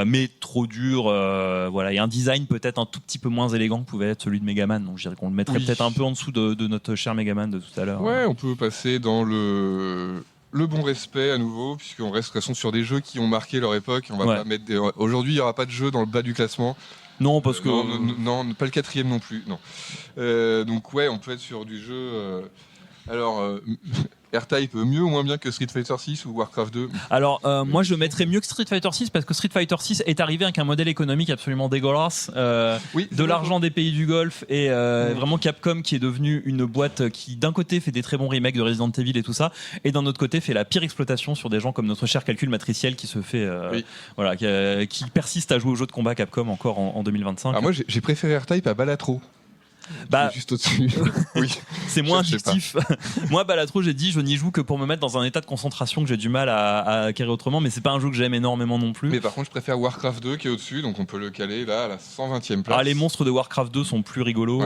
mais trop dur, voilà, et un design peut-être un tout petit peu moins élégant que pouvait être celui de Megaman, donc je dirais qu'on le mettrait peut-être un peu en dessous de notre cher Megaman de tout à l'heure. Ouais, on peut passer dans le bon respect à nouveau, puisqu'on reste de toute façon sur des jeux qui ont marqué leur époque. On va pas mettre aujourd'hui, il n'y aura pas de jeu dans le bas du classement. Non, parce que non, pas le 4e non plus. Non. Donc on peut être sur du jeu. R-Type mieux ou moins bien que Street Fighter 6 ou Warcraft 2? Alors moi je mettrais mieux que Street Fighter 6 parce que Street Fighter 6 est arrivé avec un modèle économique absolument dégueulasse, de l'argent des pays du Golfe, et vraiment Capcom qui est devenu une boîte qui d'un côté fait des très bons remakes de Resident Evil et tout ça, et d'un autre côté fait la pire exploitation sur des gens comme notre cher calcul matriciel qui se fait qui persiste à jouer aux jeux de combat Capcom encore en 2025. Alors moi j'ai préféré R-Type à Balatro. Juste au-dessus. Oui. C'est moins addictif. Moi, Balatro, j'ai dit, je n'y joue que pour me mettre dans un état de concentration que j'ai du mal à acquérir autrement, mais c'est pas un jeu que j'aime énormément non plus. Mais par contre, je préfère Warcraft 2 qui est au-dessus, donc on peut le caler là à la 120e place. Les monstres de Warcraft 2 sont plus rigolos.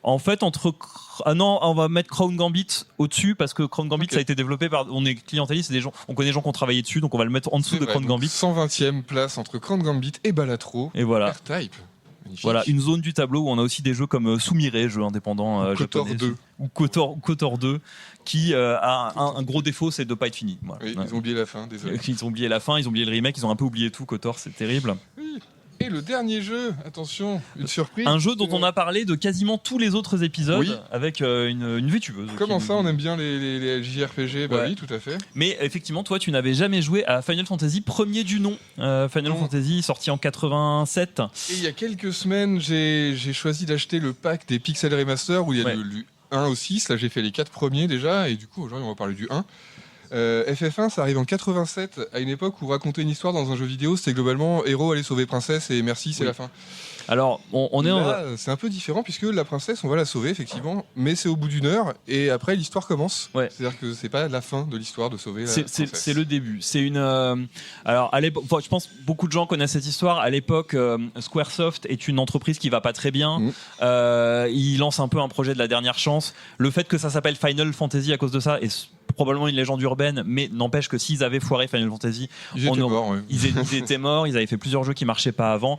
En fait, on va mettre Crown Gambit au-dessus parce que Crown Gambit ça a été développé par. On est clientéliste, c'est des gens, on connaît des gens qui ont travaillé dessus, donc on va le mettre en dessous de Crown Gambit. 120e place entre Crown Gambit et Balatro. Et voilà. R-Type. Magnifique. Voilà, une zone du tableau où on a aussi des jeux comme Sumire, jeu indépendant Kotor japonais, 2 ou Kotor 2 qui a un gros défaut, c'est de ne pas être fini. Voilà. Oui, ils ont oublié la fin, désolé. Ils ont oublié la fin, ils ont oublié le remake, ils ont un peu oublié tout. Kotor, c'est terrible. Oui. Et le dernier jeu, attention, une surprise. Un jeu dont on a parlé de quasiment tous les autres épisodes, avec une vétueuse. Comment ça, on aime bien les JRPG? Oui, tout à fait. Mais effectivement, toi, tu n'avais jamais joué à Final Fantasy, premier du nom. Final Fantasy, sorti en 87. Et il y a quelques semaines, j'ai choisi d'acheter le pack des Pixel Remaster où il y a du 1 au 6. Là, j'ai fait les 4 premiers déjà, et du coup, aujourd'hui, on va parler du 1. FF1, ça arrive en 87, à une époque où raconter une histoire dans un jeu vidéo, c'était globalement héros aller sauver princesse et merci, c'est la fin. Alors, on est là, c'est un peu différent puisque la princesse, on va la sauver effectivement, mais c'est au bout d'une heure et après l'histoire commence. C'est-à-dire que c'est pas la fin de l'histoire de sauver la princesse. C'est le début. C'est une. Alors, à l'époque, je pense beaucoup de gens connaissent cette histoire. À l'époque, Squaresoft est une entreprise qui va pas très bien. Il lance un peu un projet de la dernière chance. Le fait que ça s'appelle Final Fantasy à cause de ça est probablement une légende urbaine, mais n'empêche que s'ils avaient foiré Final Fantasy, ils étaient morts. Ils avaient fait plusieurs jeux qui marchaient pas avant.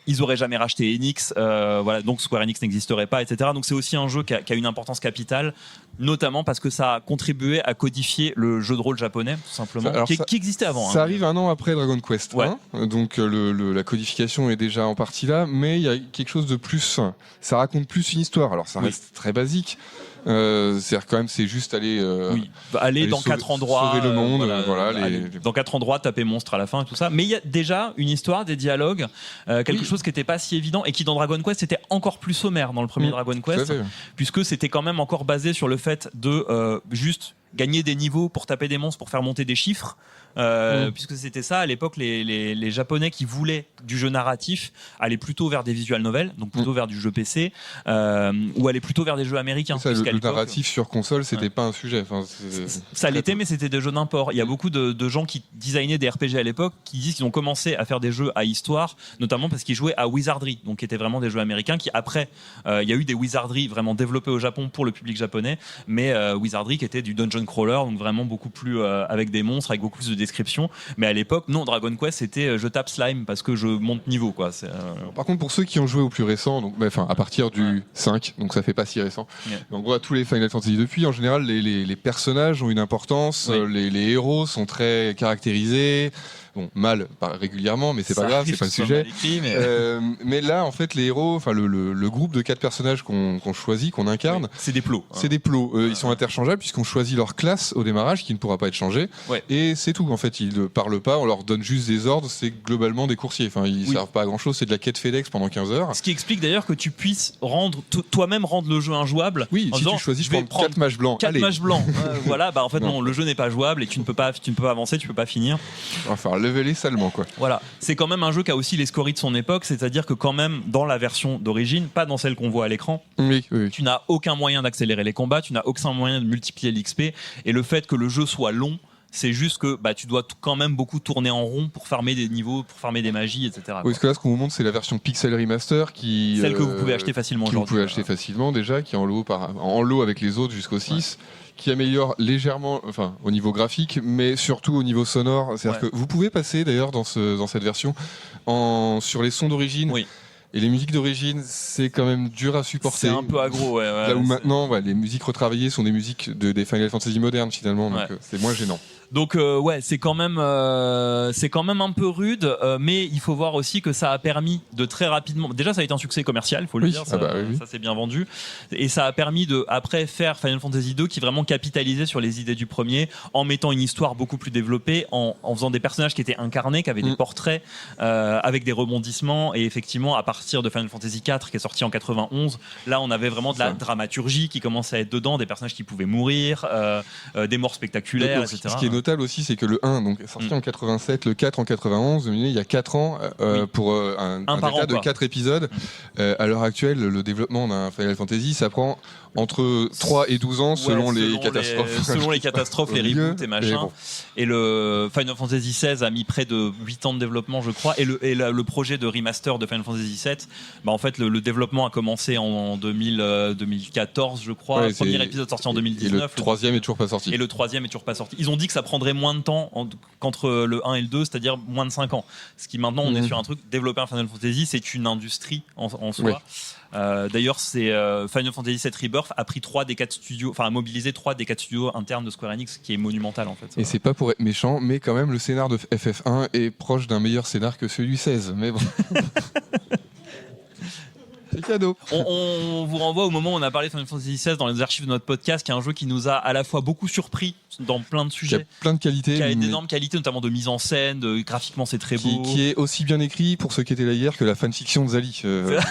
Ils auraient jamais racheté Enix, donc Square Enix n'existerait pas, etc. Donc c'est aussi un jeu qui a une importance capitale, notamment parce que ça a contribué à codifier le jeu de rôle japonais, tout simplement, qui existait avant. Ça arrive un an après Dragon Quest 1, donc la codification est déjà en partie là, mais il y a quelque chose de plus. Ça raconte plus une histoire. Alors ça reste très basique. C'est-à-dire quand même c'est juste aller dans 4 endroits, sauver le monde, dans 4 endroits, taper monstre à la fin et tout ça, mais il y a déjà une histoire, des dialogues, quelque chose qui n'était pas si évident et qui dans Dragon Quest était encore plus sommaire dans le premier Dragon Quest, puisque c'était quand même encore basé sur le fait de juste gagner des niveaux pour taper des monstres, pour faire monter des chiffres. Puisque c'était ça à l'époque, les Japonais qui voulaient du jeu narratif allaient plutôt vers des visual novels, donc plutôt vers du jeu PC, ou allaient plutôt vers des jeux américains. Ça, le narratif sur console, c'était pas un sujet. Ça l'était, mais c'était des jeux d'import. Il y a beaucoup de gens qui designaient des RPG à l'époque qui disent qu'ils ont commencé à faire des jeux à histoire, notamment parce qu'ils jouaient à Wizardry, donc qui étaient vraiment des jeux américains. Qui après, il y a eu des Wizardry vraiment développés au Japon pour le public japonais, mais Wizardry qui était du dungeon dungeon crawler, donc vraiment beaucoup plus avec des monstres, avec beaucoup plus de descriptions. Mais à l'époque, non, Dragon Quest, c'était je tape slime parce que je monte niveau, quoi. Par contre, pour ceux qui ont joué au plus récent, donc à partir du 5, donc ça fait pas si récent. Donc voilà, tous les Final Fantasy depuis, en général, les personnages ont une importance, les héros sont très caractérisés. Bon, mal régulièrement, mais c'est pas grave, c'est pas le sujet. Écrit, mais là, en fait, les héros, enfin le groupe de 4 personnages qu'on choisit, qu'on incarne, c'est des plots. C'est des plots. Ils sont interchangeables puisqu'on choisit leur classe au démarrage, qui ne pourra pas être changée. Et c'est tout. En fait, ils ne parlent pas, on leur donne juste des ordres. C'est globalement des coursiers. Enfin, ils servent pas à grand chose. C'est de la quête FedEx pendant 15 heures. Ce qui explique d'ailleurs que tu puisses toi-même rendre le jeu injouable. Oui, si tu choisis, je prends 4 mages blancs. 4 mages blancs. Voilà, en fait, non, le jeu n'est pas jouable et tu ne peux pas avancer, tu peux pas finir. Enfin, leveler salement, quoi. Voilà, c'est quand même un jeu qui a aussi les scories de son époque, c'est-à-dire que quand même dans la version d'origine, pas dans celle qu'on voit à l'écran, tu n'as aucun moyen d'accélérer les combats, tu n'as aucun moyen de multiplier l'XP, et le fait que le jeu soit long, c'est juste que tu dois quand même beaucoup tourner en rond pour farmer des niveaux, pour farmer des magies, etc. Oui, parce que là, ce qu'on vous montre, c'est la version Pixel Remaster celle que vous pouvez acheter facilement aujourd'hui. Vous pouvez acheter facilement déjà, qui est en lot avec les autres jusqu'au 6. Qui améliore légèrement, enfin au niveau graphique, mais surtout au niveau sonore. C'est-à-dire que vous pouvez passer d'ailleurs dans cette version sur les sons d'origine. Et les musiques d'origine, c'est quand même dur à supporter. C'est un peu aggro, Là où maintenant, les musiques retravaillées sont des musiques des Final Fantasy modernes finalement, donc c'est moins gênant. Donc c'est quand même un peu rude, mais il faut voir aussi que ça a permis de très rapidement. Déjà, ça a été un succès commercial, il faut le dire. Ça s'est bien vendu, et ça a permis de après faire Final Fantasy 2 qui vraiment capitalisait sur les idées du premier, en mettant une histoire beaucoup plus développée, en faisant des personnages qui étaient incarnés, qui avaient des portraits, avec des rebondissements, et effectivement à partir de Final Fantasy 4 qui est sorti en 91, là on avait vraiment de la dramaturgie qui commençait à être dedans, des personnages qui pouvaient mourir, des morts spectaculaires, etc. Ce qui est notable aussi, c'est que le 1 donc, est sorti en 87, le 4 en 91, il y a 4 ans, pour un delta de 4 épisodes. À l'heure actuelle, le développement d'un Final Fantasy, ça prend entre 3 et 12 ans selon les catastrophes. Selon les catastrophes, les reboots et machin. Et le Final Fantasy XVI a mis près de 8 ans de développement, je crois. Et le projet de remaster de Final Fantasy VII, en fait, le développement a commencé en 2014, je crois. Le premier épisode sorti en 2019. Et le troisième est toujours pas sorti. Ils ont dit que ça prendrait moins de temps qu'entre le 1 et le 2, c'est-à-dire moins de 5 ans. Ce qui maintenant, on est sur un truc, développer un Final Fantasy, c'est une industrie en soi. D'ailleurs, c'est Final Fantasy VII Rebirth a pris 3 des 4 studios, enfin a mobilisé 3 des 4 studios internes de Square Enix, qui est monumental en fait. Et c'est pas pour être méchant, mais quand même le scénar de FF1 est proche d'un meilleur scénar que celui du 16. Mais bon. C'est cadeau. On vous renvoie au moment où on a parlé de Final Fantasy XVI dans les archives de notre podcast, qui est un jeu qui nous a à la fois beaucoup surpris dans plein de sujets. Qui a plein de qualités. Qui a d'énormes qualités, notamment de mise en scène, graphiquement c'est très beau. Qui est aussi bien écrit, pour ceux qui étaient là hier, que la fanfiction de Zali. Voilà.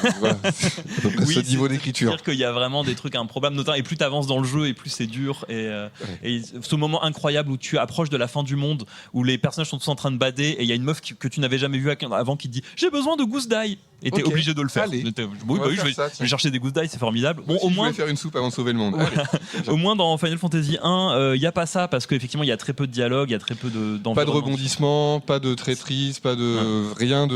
Ce niveau d'écriture. C'est-à-dire qu'il y a vraiment des trucs improbables, notamment, et plus tu avances dans le jeu, et plus c'est dur. Et ce moment incroyable où tu approches de la fin du monde, où les personnages sont tous en train de bader, et il y a une meuf que tu n'avais jamais vue avant qui te dit « J'ai besoin de Goose Die !» Et t'es obligé de le faire. Je vais chercher des Goose Die, c'est formidable. Bon, au moins, je vais faire une soupe avant de sauver le monde. Au moins dans Final Fantasy 1, il y a pas ça, parce qu'effectivement il y a très peu de dialogue, il y a très peu pas de rebondissement, pas de traîtrise, pas de rien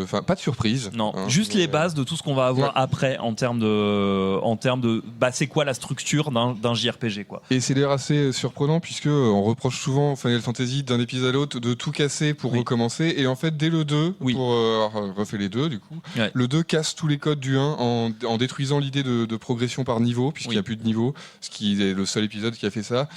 enfin pas de surprise. Non, juste les bases de tout ce qu'on va avoir après en termes de c'est quoi la structure d'un JRPG, quoi. Et c'est d'ailleurs assez surprenant, puisque on reproche souvent Final Fantasy d'un épisode à l'autre de tout casser pour recommencer, et en fait dès le 2 pour refait les deux du coup. Le 2 casse tous les codes du 1 en détruisant l'idée de progression par niveau, puisqu'il n'y a plus de niveau, ce qui est le seul épisode qui a fait ça.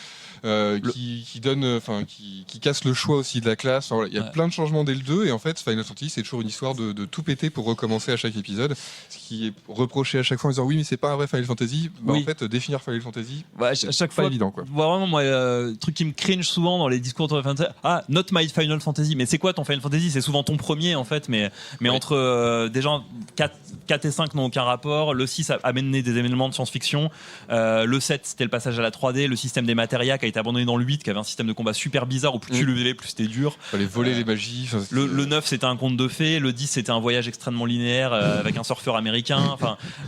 Qui donne, qui casse le choix aussi de la classe. Il y a plein de changements dès le 2, et en fait Final Fantasy c'est toujours une histoire de tout péter pour recommencer à chaque épisode, ce qui est reproché à chaque fois en disant oui mais c'est pas un vrai Final Fantasy. En fait définir Final Fantasy à chaque fois évident, quoi. Vraiment moi le truc qui me cringe souvent dans les discours de Final Fantasy, not my Final Fantasy, mais c'est quoi ton Final Fantasy? C'est souvent ton premier en fait, mais entre des gens 4 et 5 n'ont aucun rapport, le 6 a amené des éléments de science-fiction, le 7 c'était le passage à la 3D, le système des matérias qui a été abandonné dans le 8, qui avait un système de combat super bizarre où plus tu levais plus c'était dur. Fallait voler les magies. Le 9 c'était un conte de fées, le 10 c'était un voyage extrêmement linéaire avec un surfeur américain,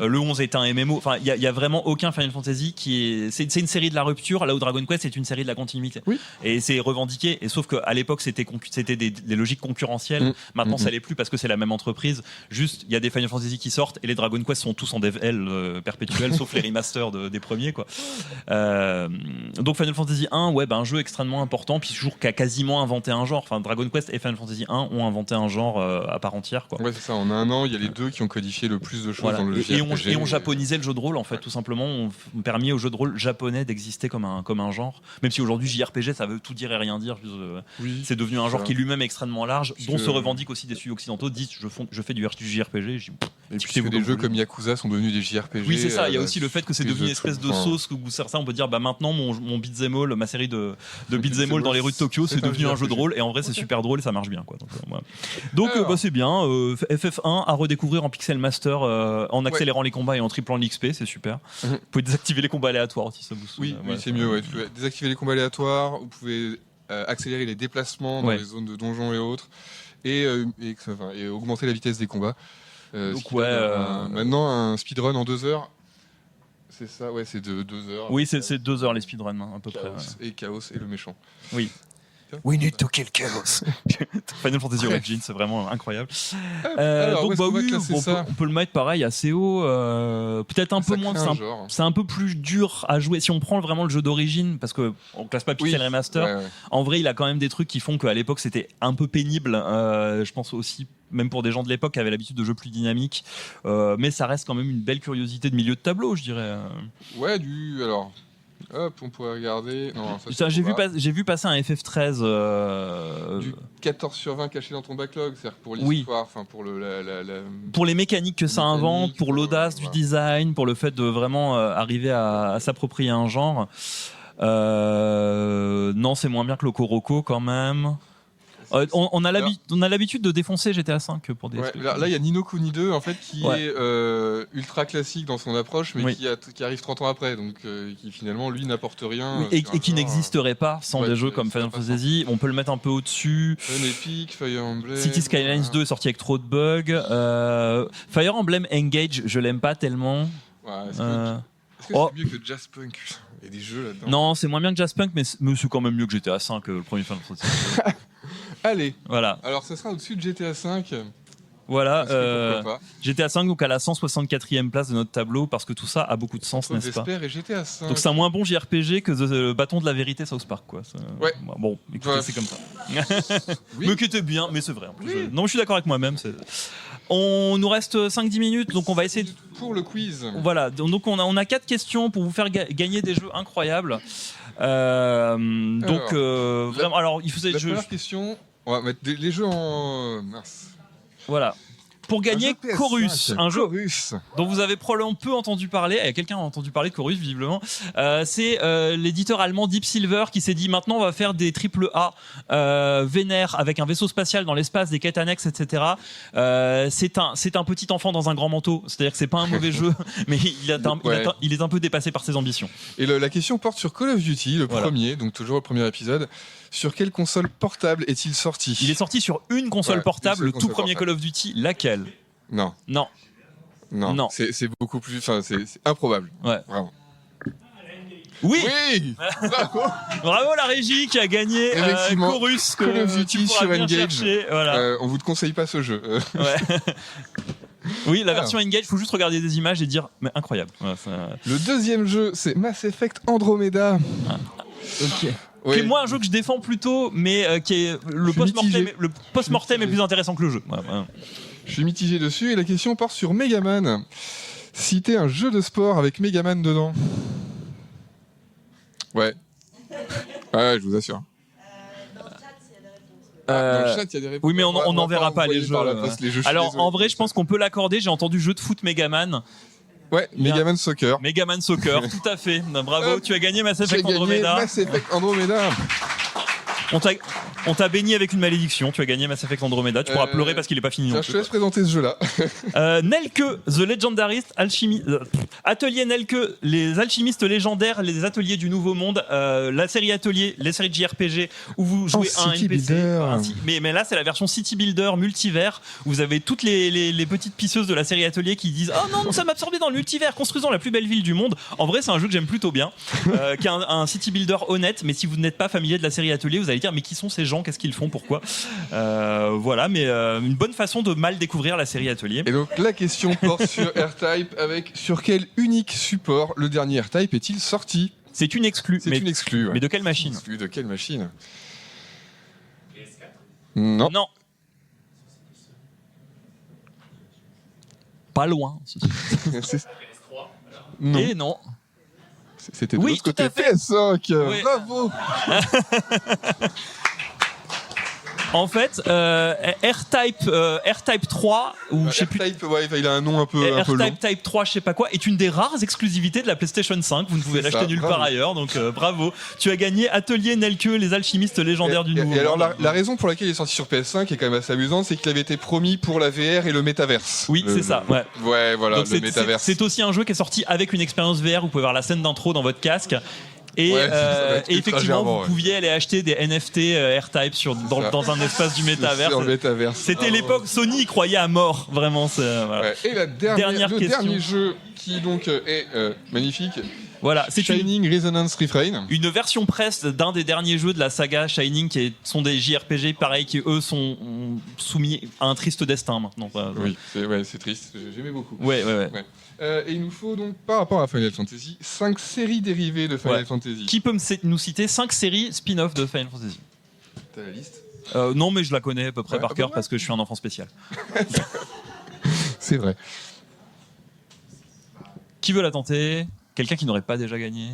le 11 était un MMO, il y a vraiment aucun Final Fantasy c'est une série de la rupture, là où Dragon Quest c'est une série de la continuité. Et c'est revendiqué, et sauf qu'à l'époque c'était des logiques concurrentielles, maintenant ça l'est plus parce que c'est la même entreprise, juste il y a des Final Fantasy qui qui sortent, et les Dragon Quest sont tous en dev L perpétuel, sauf les remasters des premiers, quoi. Donc Final Fantasy 1, un jeu extrêmement important, puis toujours qui a quasiment inventé un genre. Enfin, Dragon Quest et Final Fantasy 1 ont inventé un genre à part entière, quoi. Ouais, c'est ça. En un an, il y a les deux qui ont codifié le plus de choses dans le JRPG. Et on japonisait le jeu de rôle, en fait, tout simplement. On permis au jeu de rôle japonais d'exister comme un genre. Même si aujourd'hui, JRPG, ça veut tout dire et rien dire. C'est devenu un genre qui est lui-même extrêmement large, dont se revendiquent aussi des studios occidentaux, disent je fais du JRPG. Et puis des jeux comme Yakuza sont devenus des JRPG. Oui, c'est ça. Il y a aussi le fait que c'est devenu une espèce de sauce où certains on peut dire maintenant mon beat'em all, ma série de beat'em all dans les rues de Tokyo, c'est devenu un jeu de rôle, et en vrai c'est super drôle et ça marche bien, quoi. Donc c'est bien. FF1 à redécouvrir en Pixel Master, en accélérant les combats et en triplant l'XP, c'est super. Vous pouvez désactiver les combats aléatoires si ça vous saoule. Oui, c'est mieux. Vous pouvez désactiver les combats aléatoires. Vous pouvez accélérer les déplacements dans les zones de donjons et autres, et augmenter la vitesse des combats. Donc maintenant un speedrun en 2 heures. C'est ça, c'est de 2 heures. Oui, c'est 2 heures les speedruns, à peu près. Et Chaos et le méchant. Oui. We need to kill Chaos. Final Fantasy Origins, c'est vraiment incroyable. Donc on peut le mettre pareil assez haut, peut-être un peu moins. C'est un peu plus dur à jouer si on prend vraiment le jeu d'origine, parce que on classe pas Pixel Remaster. En vrai, il a quand même des trucs qui font qu'à l'époque c'était un peu pénible. Je pense aussi, même pour des gens de l'époque qui avaient l'habitude de jeux plus dynamiques, mais ça reste quand même une belle curiosité de milieu de tableau, je dirais. Hop, on pourrait regarder. Non, j'ai vu passer un FF13 du 14/20 caché dans ton backlog, c'est-à-dire pour l'histoire, pour les mécaniques que ça invente, pour l'audace du design, pour le fait de vraiment arriver à s'approprier un genre. Non, c'est moins bien que le Koroko quand même. On a l'habitude de défoncer GTA V pour des trucs. Là, il y a Ni no Kuni 2 en fait qui est ultra classique dans son approche, mais qui arrive 30 ans après, donc qui finalement lui n'apporte rien. Et qui n'existerait pas sans des jeux comme Final Fantasy. On peut le mettre un peu au-dessus. Epic, Fire Emblem. Cities Skylines 2 est sorti avec trop de bugs. Fire Emblem Engage, je l'aime pas tellement. Est-ce que c'est mieux que Jazzpunk? Il y a des jeux là-dedans. Non, c'est moins bien que Jazzpunk, mais c'est quand même mieux que GTA V, le premier Final Fantasy. Allez. Voilà. Alors, ça sera au-dessus de GTA V. Voilà. GTA V, donc à la 164e place de notre tableau, parce que tout ça a beaucoup de sens, n'est-ce pas? Et GTA V. Donc c'est un moins bon JRPG que le bâton de la vérité South Park, quoi. Bon, écoutez, c'est comme ça. Mais qui était bien, mais c'est vrai. Non, je suis d'accord avec moi-même. On nous reste 5-10 minutes, donc on va essayer pour le quiz. Voilà, donc on a 4 questions pour vous faire gagner des jeux incroyables. Vraiment, alors il faut la première question, on va mettre les jeux en mars. Voilà. Pour gagner Chorus, un jeu dont vous avez probablement peu entendu parler. Quelqu'un a entendu parler de Chorus, visiblement. C'est l'éditeur allemand Deep Silver qui s'est dit maintenant on va faire des AAA vénères avec un vaisseau spatial dans l'espace, des quêtes annexes, etc. C'est un petit enfant dans un grand manteau. C'est-à-dire que c'est pas un mauvais jeu, mais il est un peu dépassé par ses ambitions. Et la question porte sur Call of Duty, le premier, donc toujours le premier épisode. Sur quelle console portable est-il sorti? Il est sorti sur une console portable, le tout premier Call of Duty. Laquelle? Non. C'est beaucoup plus. Enfin, c'est improbable. Ouais. Vraiment. Oui. Bravo. Bravo la régie qui a gagné Chorus, Call of Duty sur Engage. Voilà. On vous conseille pas ce jeu. Oui, la version Engage, faut juste regarder des images et dire mais incroyable. Le deuxième jeu, c'est Mass Effect Andromeda. Ok. Qui est moi un jeu que je défends plutôt, mais qui est le post-mortem est plus intéressant que le jeu. Je suis mitigé dessus, et la question porte sur Megaman. Citez un jeu de sport avec Megaman dedans. Ouais, je vous assure. Dans le chat, il y a des réponses. Oui, mais on n'enverra pas les jeux. Alors, en vrai, je pense qu'on peut l'accorder. J'ai entendu jeu de foot Megaman. Ouais, Megaman Soccer. Megaman Soccer, tout à fait. Bravo, tu as gagné Mass Effect Andromeda. Mass Effect Andromeda. On t'a béni avec une malédiction, tu as gagné Mass Effect Andromeda, tu pourras pleurer parce qu'il est pas fini. Je te laisse présenter ce jeu-là. Nelke, The Legendarist, Atelier Nelke, les alchimistes légendaires, les ateliers du Nouveau Monde, la série Atelier, les séries de JRPG où vous jouez un NPC. Mais là, c'est la version City Builder multivers. Vous avez toutes les petites pisseuses de la série Atelier qui disent « Oh non, nous sommes absorbés dans le multivers, construisons la plus belle ville du monde ». En vrai, c'est un jeu que j'aime plutôt bien, qui est un City Builder honnête, mais si vous n'êtes pas familier de la série Atelier, vous allez allez dire mais qui sont ces gens, qu'est-ce qu'ils font, pourquoi voilà, mais une bonne façon de mal découvrir la série Atelier. Et donc la question porte sur R-Type, avec sur quel unique support le dernier R-Type est-il sorti? C'est une exclue. C'est une exclue. Ouais. Mais de quelle machine? De quelle machine? PS4 ? Non. Non. Pas loin. PS3 Non. Et non. C'était de Oui, l'autre tout côté à fait. PS5. Oui. Bravo. En fait, R-Type 3, ou je sais plus. R-Type, ouais, il a un nom un peu long. R-Type Type 3, je sais pas quoi, est une des rares exclusivités de la PlayStation 5. Vous ne pouvez C'est l'acheter ça, nulle bravo. part ailleurs, donc bravo. Tu as gagné Atelier Nelke, les alchimistes légendaires du nouveau. Et alors monde. la raison pour laquelle il est sorti sur PS5 est quand même assez amusante, c'est qu'il avait été promis pour la VR et le métaverse. Oui, c'est ça. Ouais. Ouais, voilà, Donc le métaverse. c'est aussi un jeu qui est sorti avec une expérience VR. Vous pouvez voir la scène d'intro dans votre casque. Et, Ouais, ça va être et effectivement, ultra vous pouviez aller acheter des NFT R-Type dans un espace du métaverse. Sur le métaverse. C'était l'époque, Sony y croyait à mort, vraiment. Voilà. Ouais. Et le dernier jeu qui donc est magnifique, Voilà, c'est Shining Resonance Refrain. une version presse d'un des derniers jeux de la saga Shining, sont des JRPG pareil, qui eux sont soumis à un triste destin maintenant. Oui, c'est triste, j'aimais beaucoup. Ouais. Et il nous faut donc, par rapport à Final Fantasy, 5 séries dérivées de Final Fantasy. Qui peut nous citer 5 séries spin-off de Final Fantasy? T'as la liste? Non, mais je la connais à peu près par cœur ouais. parce que je suis un enfant spécial. C'est vrai. Qui veut la tenter? Quelqu'un qui n'aurait pas déjà gagné?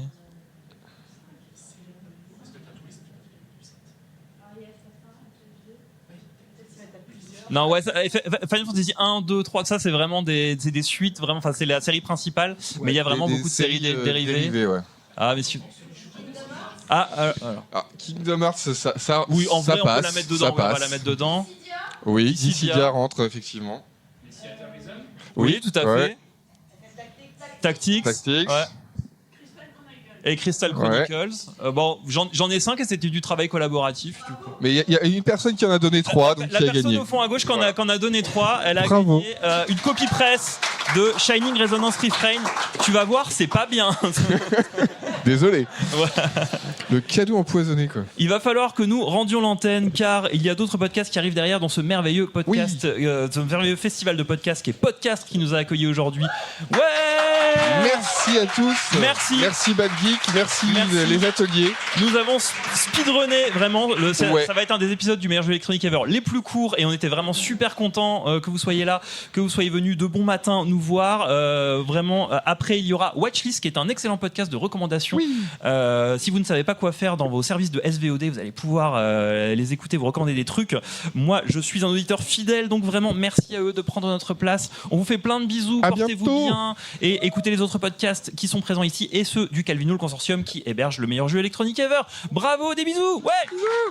Non, ouais, Final Fantasy 1, 2, 3, ça c'est vraiment des suites, vraiment, enfin c'est la série principale, mais il y a vraiment beaucoup de séries dérivées. Ouais. Ah, messieurs. Ah, alors. Ah, Kingdom Hearts, ça Oui, en vrai, ça on passe, peut la mettre dedans, on va la mettre dedans. Oui, Dissidia. Dissidia rentre effectivement. Oui, tout à ouais. fait. Tactics. Tactics. Ouais. Et Crystal Chronicles. Bon, j'en ai 5 et c'était du travail collaboratif. Du coup. Mais il y a une personne qui en a donné 3, donc La qui a personne gagné. au fond à gauche, qu'on a donné 3, elle a Bravo. gagné une copie presse de Shining Resonance Refrain. Tu vas voir, c'est pas bien. Désolé. Voilà. Le cadeau empoisonné, quoi. Il va falloir que nous rendions l'antenne, car il y a d'autres podcasts qui arrivent derrière dans ce merveilleux podcast, ce merveilleux festival de podcasts qui est Podcast qui nous a accueillis aujourd'hui. Ouais. Merci à tous. Merci. Merci Bad Geek. Merci. Les ateliers. Nous avons speedrunné vraiment. Ça va être un des épisodes du meilleur jeu électronique ever les plus courts, et on était vraiment super contents que vous soyez là, que vous soyez venus de bon matin nous voir. Vraiment. Après, il y aura Watchlist, qui est un excellent podcast de recommandations. Oui. Si vous ne savez pas quoi faire dans vos services de SVOD, vous allez pouvoir les écouter, vous recommander des trucs. Moi, je suis un auditeur fidèle, donc vraiment merci à eux de prendre notre place. On vous fait plein de bisous, portez-vous bien et écoutez les autres podcasts qui sont présents ici et ceux du Calvino, le consortium qui héberge le meilleur jeu électronique ever. Bravo, des bisous. Ouais. Bisous.